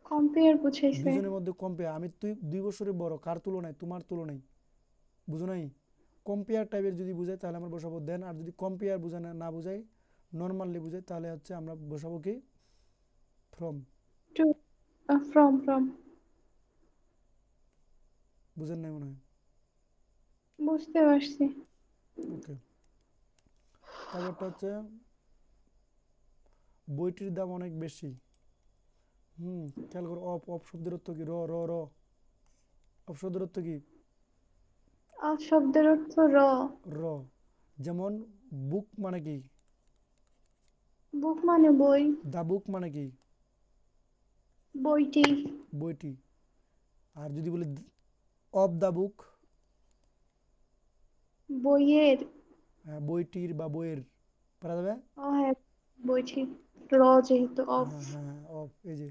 কম্পেয়ার বুঝাইছে। দুজনের মধ্যে কম্পেয়ার, আমি তুই 2 বছরে বড়, কার তুলনায়, তোমার তুলনায়, বুঝো নাই? কম্পেয়ার টাইপের যদি বুঝায় তাহলে আমরা বসাবো দেন, আর যদি কম্পেয়ার বোঝায় না বুঝায়, নর্মালি বুঝায়, তাহলে হচ্ছে আমরা বসাবো কি, ফ্রম। টু। ফ্রম। বুঝেন নাই মনে হয়? বুঝতে পারছি। ওকে। তারপরটা হচ্ছে বইটির দাম অনেক বেশি। খেয়াল করো, অফ, অফ শব্দের অর্থ কি, র র র, অফ শব্দের অর্থ কি, আর শব্দের অর্থ র। র। যেমন বুক মানে কি, বুক মানে বই। দা বুক মানে কি, বইটি। বইটি। আর যদি বলি অফ দা বুক, বইয়ের। বইটির বা বইয়ের, পারা যাবে। ও হ্যাঁ, বইটি। র যেহেতু অফ। হ্যাঁ হ্যাঁ হ্যাঁ, অফ, এই যে,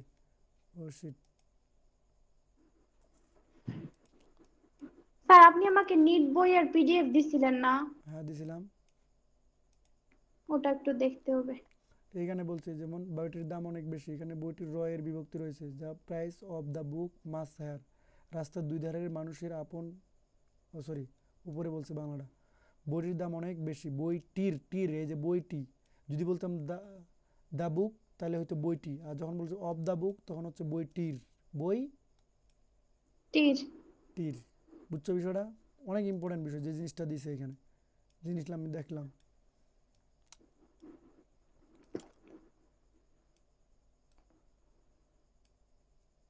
ও শিট। স্যার আপনি আমাকে নিট বই আর পিডিএফ দিছিলেন না? হ্যাঁ দিছিলাম। ওটা একটু দেখতে হবে। এখানে বলছে যেমন বইটির দাম অনেক বেশি, এখানে বইটির র এর বিভক্তি রয়েছে, যা price of the book must higher, রাস্তার দুই ধারের মানুষের আপন, ও সরি, উপরে বলছে বাংলাটা, বইটির দাম অনেক বেশি, বইটির, টির, এই যে বইটি, যদি বলতাম দা, দা বুক, তাহলে হয়তো বইটি, আর যখন বলছে অফ দা বুক তখন হচ্ছে বইটির, বই টির। টির। বুঝছো বিষয়টা? অনেক ইম্পর্টেন্ট বিষয়, যে জিনিসটা দিছে এখানে, জিনিসটা আমি দেখলাম।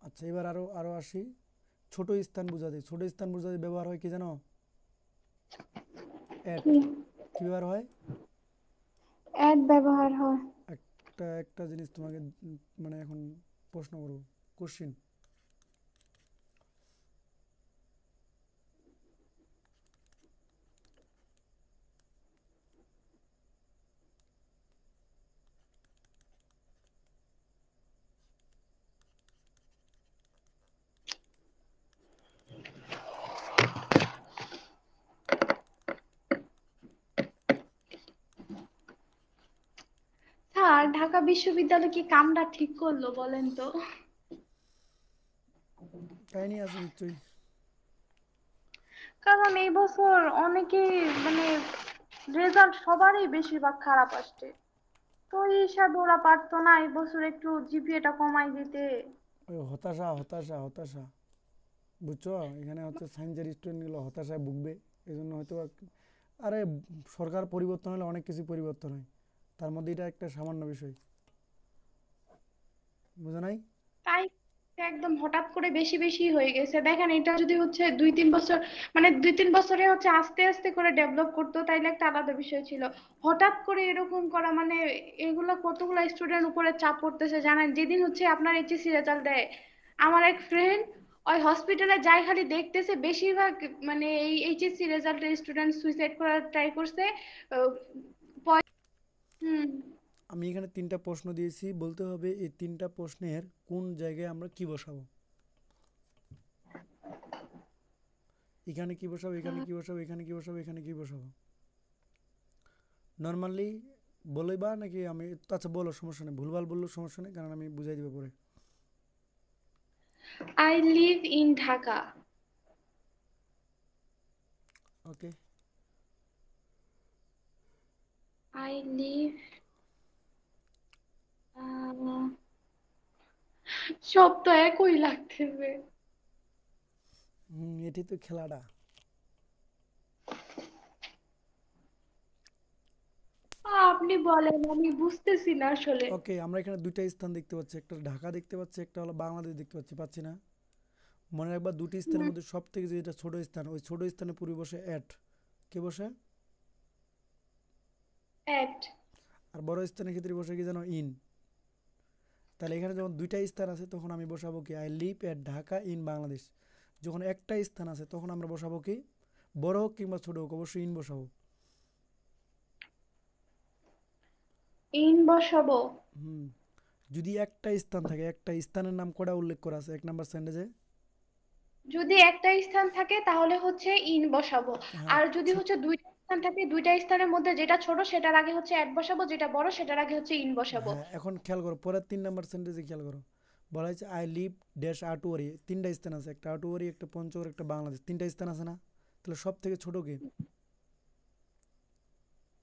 আচ্ছা, এবার আরো আরো আসি, ছোট স্থান বোঝাতে, ছোট স্থান বোঝাতে ব্যবহার হয় কি জানো, অ্যাট। কি? কি ব্যবহার হয়, অ্যাড ব্যবহার হয়। একটা একটা জিনিস তোমাকে মানে এখন প্রশ্ন করবো, কোশ্চিন। স্যার ঢাকা বিশ্ববিদ্যালয় কি কামটা ঠিক করলো বলেন তো? কাহিনী আছে নিশ্চয়ই। কারণ এই বছর অনেকেই মানে রেজাল্ট সবারই বেশিরভাগ খারাপ আসছে। তো এই হিসাবে ওরা পারতো না এই বছর একটু জিপিএটা কমাই দিতে? ওই হতাশা হতাশা হতাশা, বুঝছো? এখানে হচ্ছে সায়েন্সের স্টুডেন্টগুলো হতাশায় ভুগবে, এই জন্য হয়তো আরে সরকার পরিবর্তন হলে অনেক কিছু পরিবর্তন হয়, তার মধ্যে এটা একটা সামান্য বিষয়, বুঝো নাই? তাই। একদম হঠাৎ করে বেশি বেশি হয়ে গেছে। দেখেন এটা যদি হচ্ছে 2-3 বছর, মানে 2-3 বছরে হচ্ছে আস্তে আস্তে করে ডেভেলপ করতো তাইলে একটা আলাদা বিষয় ছিল। হঠাৎ করে এরকম করা মানে এগুলো কতগুলো স্টুডেন্ট উপরে চাপ পড়তেছে জানেন। যেদিন হচ্ছে আপনার এইচএসসি রেজাল্ট দেয়, আমার এক ফ্রেন্ড ওই হসপিটালে যাই খালি দেখতেছে বেশিরভাগ মানে এই এইচএসসি রেজাল্টের স্টুডেন্ট সুইসাইড করার ট্রাই করছে। আহ, হুম। আমি এখানে 3টা প্রশ্ন দিয়েছি, বলতে হবে এই 3টা প্রশ্নের কোন জায়গায় আমরা কি বসাবো। এখানে কি বসাবো, এখানে কি বসাবো, এখানে কি বসাবো, এখানে কি বসাবো। নর্মালি বলেই বা নাকি আমি, আচ্ছা বলো, সমস্যা নেই, ভুলভাল বললেও সমস্যা নেই, কারণ আমি বুঝাই দিব পরে। I live in Dhaka. Okay. I live, সব তো একই লাগতেছে। এটি তো খেলাটা। আপনি বলেন, আমি বুঝতেছি না আসলে। ওকে, আমরা এখানে 2টা স্থান দেখতে পাচ্ছি, একটা ঢাকা দেখতে পাচ্ছি, একটা হলো বাংলাদেশ দেখতে পাচ্ছি, পাচ্ছি না? মনে রাখবা, দুটি স্থানের মধ্যে সব থেকে যেটা ছোট স্থান, ওই ছোট স্থানে পূর্বে বসে অ্যাট, কে বসে? অ্যাট। আর বড় স্থানের ক্ষেত্রে বসে কি জানো, ইন। তাহলে এখানে যখন 2টা স্থান আছে তখন আমি বসাবো কি, I live at Dhaka in Bangladesh. যখন একটা স্থান আছে তখন আমরা বসাবো কি, বড় হোক কিংবা ছোট হোক, অবশ্যই ইন বসাবো। ইন বসাবো। হুম। যদি একটা স্থান থাকে, একটা স্থানের নাম কটা উল্লেখ করা আছে 1 নাম্বার সেন্টেন্সে? যদি একটা স্থান থাকে তাহলে হচ্ছে ইন বসাবো। হ্যাঁ। আর যদি হচ্ছে দুইটা স্থান থাকে, দুইটা স্থানের মধ্যে যেটা ছোট সেটার আগে হচ্ছে অ্যাট বসাবো, যেটা বড় সেটার আগে হচ্ছে ইন বসাবো। হ্যাঁ, এখন খেয়াল করো, পরের 3 নাম্বার সেন্টেন্সে খেয়াল করো। বলা হয়েছে আই লিভ ড্যাশ আটুয়ারি, 3টা স্থান আছে, একটা আটুয়ারি, একটা পঞ্চগড়, একটা বাংলাদেশ, 3টা স্থান আছে না? তাহলে সব থেকে ছোট কে?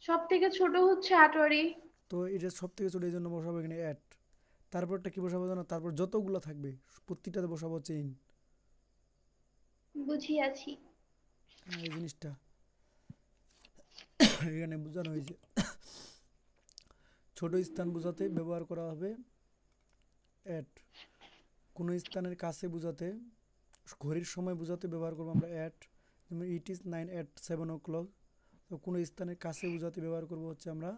সব থেকে ছোট হচ্ছে আটোয়ারি। তো এটা সব থেকে ছোট, এই জন্য বসাবো এখানে অ্যাট। তারপরটা কি বসাবো জানো? তারপর যতগুলো থাকবে প্রত্যেকটাতে বসাবো হচ্ছে ইন। বুঝিয়াছি। হ্যাঁ, এই জিনিসটা এখানে বোঝানো হয়েছে। ছোট স্থান বোঝাতে ব্যবহার করা হবে অ্যাট। কোনো স্থানের কাছে বোঝাতে, ঘড়ির সময় বোঝাতে ব্যবহার করবো আমরা অ্যাট। যেমন ইট ইজ 9 at 7 o'clock। তো কোনো স্থানের কাছে বোঝাতে ব্যবহার করবো হচ্ছে আমরা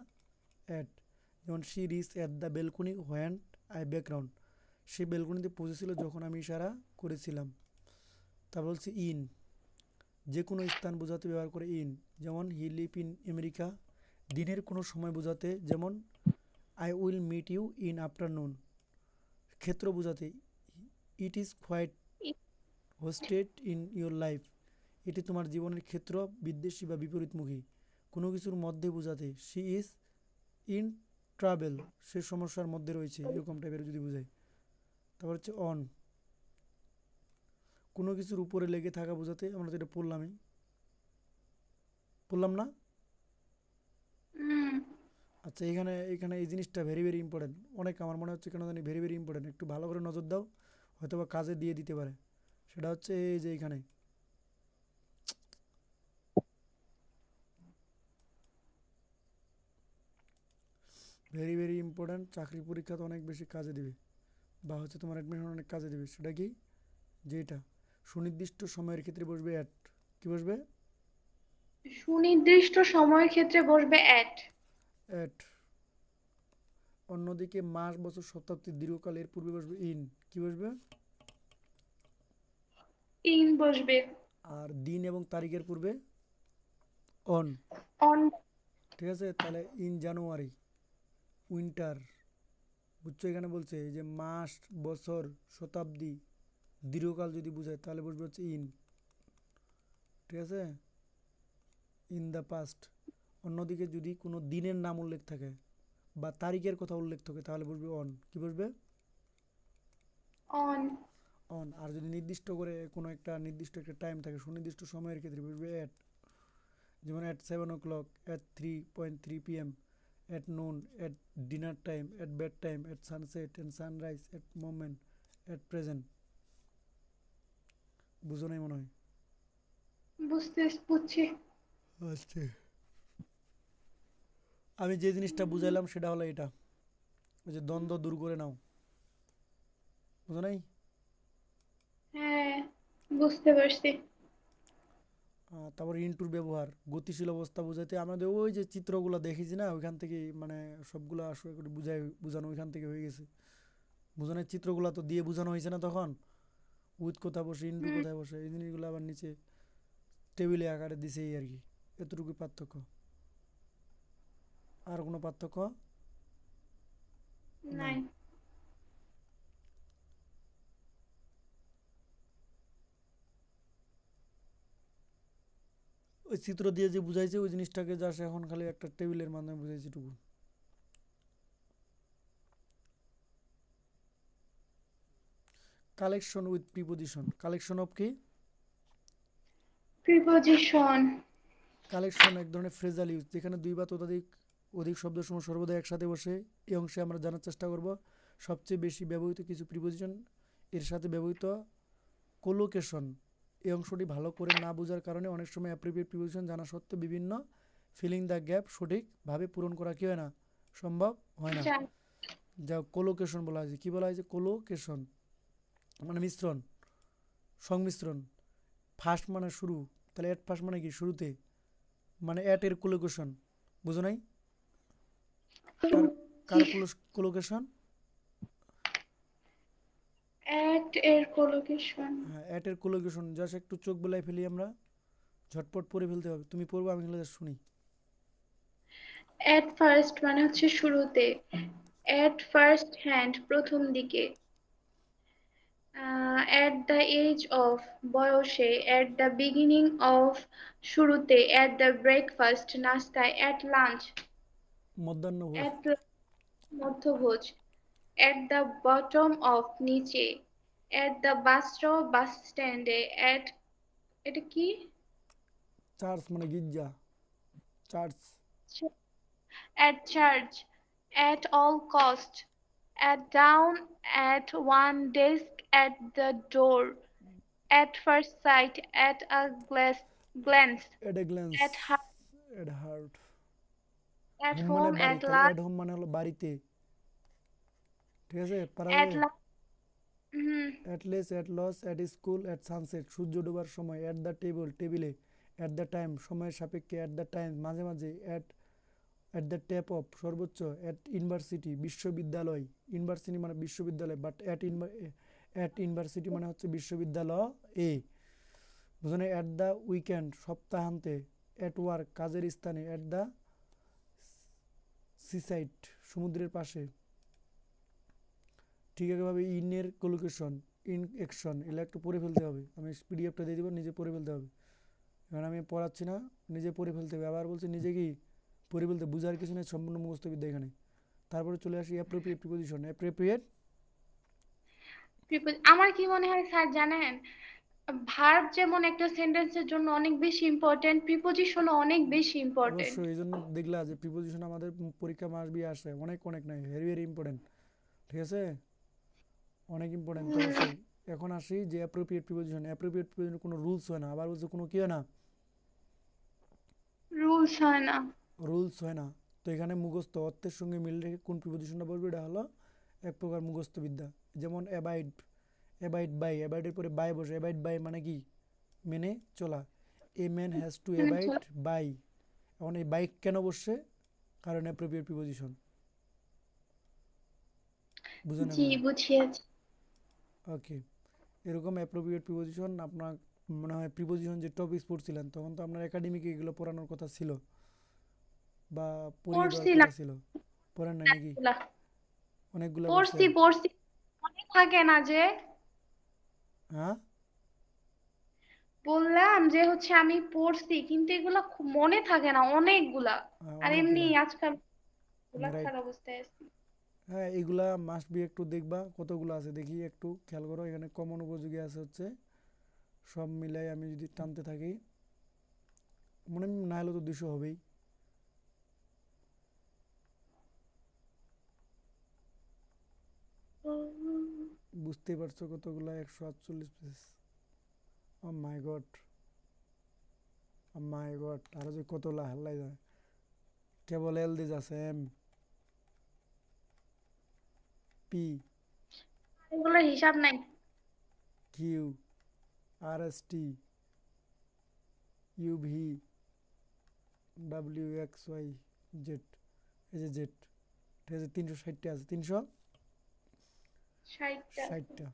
অ্যাট। যেমন she reach at the balcony when I background, সে বেলকনিতে পৌঁছেছিল যখন আমি ইশারা করেছিলাম। তারপর বলছি ইন, যে কোনো স্থান বোঝাতে ব্যবহার করে ইন। যেমন হি লিভ ইন আমেরিকা। দিনের কোনো সময় বোঝাতে, যেমন I will meet you in afternoon. ক্ষেত্র বোঝাতে, it is quite hosted in your life, এটি তোমার জীবনের ক্ষেত্র বিদ্বেষী বা বিপরীতমুখী। কোনো কিছুর মধ্যে বোঝাতে, শি ইজ ইন ট্রাভেল, সে সমস্যার মধ্যে রয়েছে, এরকম টাইপের যদি বোঝায়। তারপর হচ্ছে অন, কোনো কিছুর উপরে লেগে থাকা বোঝাতে, আমরা তো এটা পড়লামই, পড়লাম না? হুম। আচ্ছা, এখানে এখানে এই জিনিসটা ভেরি ভেরি ইম্পর্টেন্ট, অনেক আমার মনে হচ্ছে কেন জানি ভেরি ভেরি ইম্পর্টেন্ট, একটু ভালো করে নজর দাও, হয়তো বা কাজে দিয়ে দিতে পারে। সেটা হচ্ছে এই যে এখানে, ভেরি ভেরি ইম্পর্ট্যান্ট, চাকরি পরীক্ষাতে অনেক বেশি কাজে দিবে, বা হচ্ছে তোমার অ্যাডমিশন অনেক কাজে দিবে। সেটা কি, যেটা সুনির্দিষ্ট সময়ের ক্ষেত্রে বসবে অ্যাট, কি বসবে? সুনির্দিষ্ট সময়ের ক্ষেত্রে বসবে অ্যাট। অ্যাট। অন্যদিকে মাস, বছর, শতাব্দী, দীর্ঘকাল, এর পূর্বে বসবে ইন, কি বসবে? ইন বসবে। আর দিন এবং তারিখের পূর্বে অন। অন। ঠিক আছে, তাহলে ইন জানুয়ারি উইন্টার, বুঝছো? এখানে বলছে যে মাস, বছর, শতাব্দী, দীর্ঘকাল যদি বোঝায় তাহলে বসবে হচ্ছে ইন। ঠিক আছে, ইন দ্য পাস্ট। অন্যদিকে যদি কোনো দিনের নাম উল্লেখ থাকে বা তারিখের কথা উল্লেখ থাকে তাহলে বসবে অন, কি বসবে? অন। অন। আর যদি নির্দিষ্ট করে কোনো একটা নির্দিষ্ট একটা টাইম থাকে, সুনির্দিষ্ট সময়ের ক্ষেত্রে বসবে অ্যাট। যেমন at 7 o'clock, at 3:3 p.m., at noon, at dinner time, at bed time, at sunset and sunrise, at moment, at present. বুঝো নাই মনে হয়? বুঝছি। আচ্ছা, আমি যে জিনিসটা বুঝাইলাম সেটা হলো এটা, ওই যে দ্বন্দ্ব দূর করে নাও, বুঝো নাই? হ্যাঁ, বুঝতে পারছি। তারপর ইনটুর ব্যবহার গতিশীল অবস্থা বোঝাতে আমাদের ওই যে চিত্রগুলো দেখেছি না ওইখান থেকে মানে সবগুলো আসলে করে বোঝানো ওইখান থেকে হয়ে গেছে। বোঝানোর চিত্রগুলো তো দিয়ে বোঝানো হয়েছে না তখন, উইথ কোথায় বসে ইনটু হুম, কোথায় বসে এই জিনিসগুলো আবার নিচে টেবিলে আকারে দিছে এই আর কি। এতটুকু পার্থক্য, আর কোনো পার্থক্য নাই। নাই। ওই চিত্র দিয়ে যে বুঝাইছে ওই জিনিসটাকে যা এখন খালি একটা টেবিলের মাধ্যমে বুঝাইছে টুকু। Collection with preposition, collection of কি? প্রিপজিশন। কালেকশন এক ধরনের ফ্রেজাল ইউজ যেখানে দুই বা ততোধিক অধিক শব্দসমূহ সর্বদা একসাথে বসে। এই অংশে আমরা জানার চেষ্টা করব সবচেয়ে বেশি ব্যবহৃত কিছু প্রিপোজিশন এর সাথে ব্যবহৃত কোলোকেশন। এই অংশটি ভালো করে না বোঝার কারণে অনেক সময় অ্যাপ্রোপ্রিয়েট প্রিপোজিশন জানা সত্ত্বেও বিভিন্ন ফিলিং দ্য গ্যাপ সঠিকভাবে পূরণ করা কি হয় না, সম্ভব হয় না। যা কোলোকেশন বলা হয়েছে, কি বলা হয়েছে? কোলোকেশন মানে মিশ্রণ, সংমিশ্রণ। ফার্স্ট মানে শুরু, তাহলে এট ফার্স্ট মানে কি শুরুতে, মানে এট এর কোলোকেশন, বুঝো নাই? কার কার কোলোকেশন? অ্যাট এর কোলোকেশন। হ্যাঁ এট এর কোলোকেশন। জাস্ট একটু চোখ বেলায় ফেলি আমরা, ঝটপট পড়ে ফেলতে হবে, তুমি পড়বো আমি এগুলো just শুনি। অ্যাট ফার্স্ট মানে হচ্ছে শুরুতে। অ্যাট ফার্স্ট হ্যান্ড প্রথম দিকে। অ্যাট দ্য এজ অফ বয়সে। অ্যাট দ্য বিগিনিং অফ শুরুতে। অ্যাট দ্য ব্রেকফাস্ট নাস্তায়। At lunch. মধ্যাহ্নভোজ। অ্যাট মধ্যভোজ। অ্যাট দ্য বটম অফ নিচে। At the bus stop bus স্ট্যান্ডে। অ্যাট এটা কি? চার্চ মানে গির্জা, church. At church. At all cost. At down. At one desk. At the door. At first sight. At a glance. At a glance, At heart. At heart. At home মানে home. বাড়ি, At তাহলে last. At home মানে হলো বাড়িতে, ঠিক আছে পারা At যাবে। last. Hmm, at least, at loss, at school, at sunset সূর্য ডোবার সময়, অ্যাট দ্য টেবল টেবিলে, অ্যাট দ্য টাইম সময়ের সাপেক্ষে, অ্যাট দ্য টাইম মাঝে মাঝে, অ্যাট দ্য ট্যাপ অফ সর্বোচ্চ, অ্যাট ইউনিভার্সিটি বিশ্ববিদ্যালয়, ইউনিভার্সিটি মানে বিশ্ববিদ্যালয়, বাট অ্যাট ইউনিভার্সিটি মানে হচ্ছে বিশ্ববিদ্যালয় এ, বুঝলেন? অ্যাট দ্য উইকেন্ড সপ্তাহান্তে, অ্যাট ওয়ার্ক কাজের স্থানে, অ্যাট দ্য সিসাইড সমুদ্রের পাশে। ঠিক একইভাবে ইনের কোলোকেশন, ইন অ্যাকশন, এগুলো একটু পড়ে ফেলতে হবে, আমি পিডিএফটা দিয়ে দিব, নিজে পড়ে ফেলতে হবে। এবার আমি পড়াচ্ছি না, নিজে পড়ে ফেলতে হবে, আবার বলছি নিজে কি পড়ে ফেলতে, বুঝার কিছু নেই, সম্পূর্ণ মুখস্থ বিদ্যা এখানে। তারপরে চলে আসি অ্যাপ্রোপ্রিয়েট প্রিপোজিশন। অ্যাপ্রোপ্রিয়েট আমার কি মনে হয় স্যার জানেন, ভার্ব যেমন একটা সেন্টেন্সের জন্য অনেক বেশি ইম্পর্টেন্ট, প্রিপোজিশনও অনেক বেশি ইম্পর্টেন্ট। অবশ্যই, এই জন্য দেখলা যে প্রিপোজিশন আমাদের পরীক্ষা মাস বি আসে অনেক অনেক নাই, ভেরি ভেরি ইম্পর্টেন্ট, ঠিক আছে, অনেক ইম্পর্টেন্ট তো অবশ্যই। এখন আসি যে অ্যাপ্রোপ্রিয়েট প্রিপোজিশন। অ্যাপ্রোপ্রিয়েট প্রিপোজিশন কোনো রুলস হয় না, আবার বলছে কোনো কি হয় না, রুলস হয় না। রুলস হয় না। তো এখানে মুখস্থ অর্থের সঙ্গে মিল রেখে কোন প্রিপোজিশনটা বলবে, এটা হলো এক প্রকার মুখস্থ বিদ্যা। যেমন অ্যাবাইড, অ্যাবাইড বাই, অ্যাবাইডের পরে বাই বসে, অ্যাবাইড বাই মানে কি, মেনে চলা। A man has to abide by. এখন এই বাইক কেন বসছে, কারণ অ্যাপ্রোপ্রিয়েট প্রিপোজিশন, বুঝে না জি, বুঝে। বুঝিয়েছি। ওকে, এরকম অ্যাপ্রোপ্রিয়েট প্রিপোজিশন আপনার মনে হয় প্রিপোজিশন যে টপিকস পড়ছিলেন তখন তো আপনার একাডেমিকে এগুলো পড়ানোর কথা ছিল বা পড়িয়ে দেওয়ার কথা পড়ছিলাম ছিল, পড়েন নাই নাকি? এগুলা। অনেকগুলা পড়ছি পড়ছেন? পড়ছি, মনে থাকে না যে। হ্যাঁ, বললাম যে হচ্ছে আমি পড়ছি কিন্তু এগুলা মনে থাকে না অনেকগুলা। আর এমনি অনেকগুলা, আজকাল রাইট। লেখার অবস্থায় আছি। হ্যাঁ এগুলা মাস্ট বি একটু দেখবা কতগুলো আছে দেখি, একটু খেয়াল করো, এখানে কমন উপযোগী আছে হচ্ছে সব মিলাই আমি যদি টানতে থাকি, মনে না হলে তো 200 হবেই। বুঝতেই পারছো কতগুলা, 148 page. Oh my god, oh my god, আরো যে কতগুলা হাল্লাই যায়, কেবল এল দিস আছে, এম, পি, এগুলোর হিসাব নাই। Q, RST UV WXY Z, এই যে জেড, ঠিক আছে, 360টা আছে, 60টা। 360টা।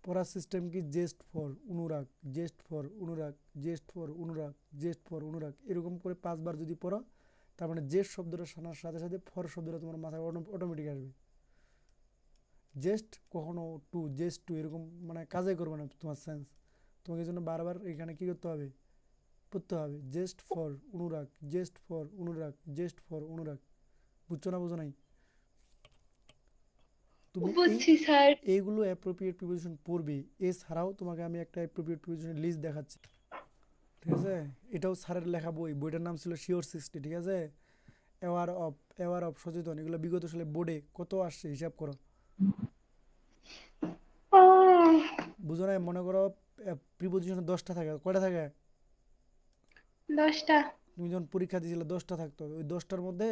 পড়ার সিস্টেম কি, just for Anurag, just for Anurag, just for Anurag, just for Anurag, এরকম করে 5 বার যদি পড়ো, তার মানে জেস্ট শব্দটা শোনার সাথে সাথে ফর শব্দটা তোমার মাথায় অটোমেটিক আসবে। জেস্ট কখনো টু, জেস্ট টু, এরকম মানে কাজে করবে না তোমার সেন্স। তোমাকে এই জন্য বারবার এখানে কি করতে হবে, পড়তে হবে, just for Anurag, just for Anurag, just for Anurag. বুঝছো না, বুঝো নাই? তুমি বুঝছি স্যার। এইগুলো অ্যাপ্রোপ্রিয়েট প্রিপোজিশন পড়বে। এছাড়াও তোমাকে আমি একটা অ্যাপ্রোপ্রিয়েট প্রিপোজিশনের লিস্ট দেখাচ্ছি, ঠিক আছে? এটাও স্যারের লেখা বই, বইটার নাম ছিল শিওর 60, ঠিক আছে? অ্যাওয়ার অফ সচেতন, এগুলো বিগত সালে বোর্ডে কত আসছে হিসাব করো। বুঝো না? মনে করো প্রিপোজিশনে 10টা থাকে, কয়টা থাকে? 10টা। তুমি যখন পরীক্ষা দিয়েছিলে 10টা থাকতো, ওই 10টার মধ্যে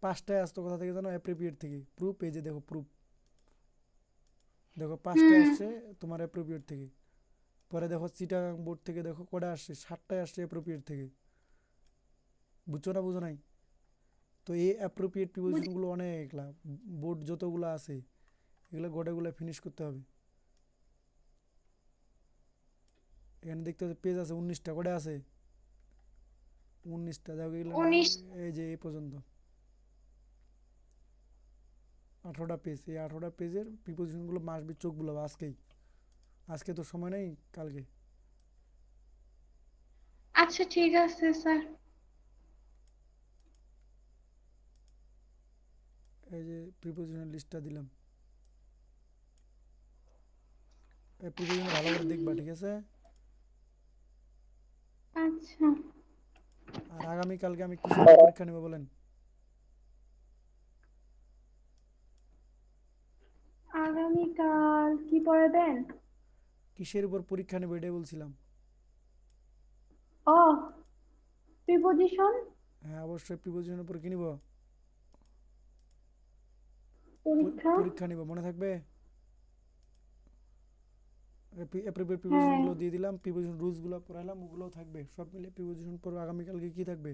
5টায় আসতো কোথা থেকে জানো? অ্যাপ্রোপ্রিয়েট থেকে। প্রুফ, এই যে দেখো প্রুফ, দেখো 5টায় হুম। আসছে তোমার অ্যাপ্রোপ্রিয়েট থেকে। পরে দেখো চিটাগাং বোর্ড থেকে দেখো কটা আসছে, 7টায় আসছে অ্যাপ্রোপ্রিয়েট থেকে। বুঝছো না, বুঝো নাই? তো এই অ্যাপ্রোপ্রিয়েট প্রিপোজিশনগুলো অনেকগুলা, বোর্ড যতগুলো আছে এগুলো গোটাগুলো ফিনিশ করতে হবে। এখানে দেখতে হচ্ছে পেজ আছে 19টা, কটা আছে? 19টা। দেখো এগুলো নাম, 19। এই যে এই পর্যন্ত 18টা পেজ। এই 18টা পেজের প্রিপোজিশনগুলো মাসবি, চোখগুলো আজকেই, আজকে তো সময় নেই, কালকে। আচ্ছা ঠিক আছে স্যার। এই যে প্রিপোজিশনের লিস্টটা দিলাম, এই প্রিপোজিশন ভালো করে দেখবা, ঠিক আছে? আচ্ছা। আর আগামীকালকে আমি কিসের উপর পরীক্ষা নেব বলেন? আগামীকাল কি পড়াবেন? কিসের উপর পরীক্ষা নেব এটাই বলছিলাম। ও, প্রিপোজিশন। হ্যাঁ, অবশ্যই প্রিপোজিশনের উপর কি নিব, পরীক্ষা। পরীক্ষা নিব, মনে থাকবে? অ্যাপ্রোপ্রিয়েট হ্যাঁ। প্রিপোজিশনগুলো দিয়ে দিলাম, প্রিপোজিশন রুলসগুলো পড়াইলাম, ওগুলোও থাকবে। সব মিলে প্রিপোজিশন পর আগামীকালকে কি থাকবে,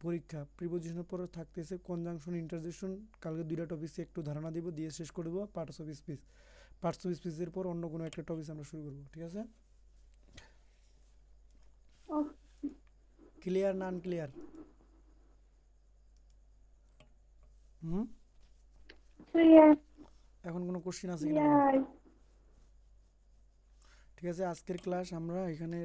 পরীক্ষা। প্রিপোজিশনের পর থাকতেছে কনজাংশন, ইন্টারজেকশন। কালকে 2টা টপিকে একটু ধারণা দিব, দিয়ে শেষ করে দেবো parts of speech. Parts of স্পিচের পর অন্য কোনো একটা টপিক আমরা শুরু করবো, ঠিক আছে? ও, ক্লিয়ার না আনক্লিয়ার? হুম? ক্লিয়ার। এখন কোনো কোশ্চিন আছে কিনা বলো। ক্লিয়ার। ঠিক আছে, আজকের ক্লাস আমরা এখানে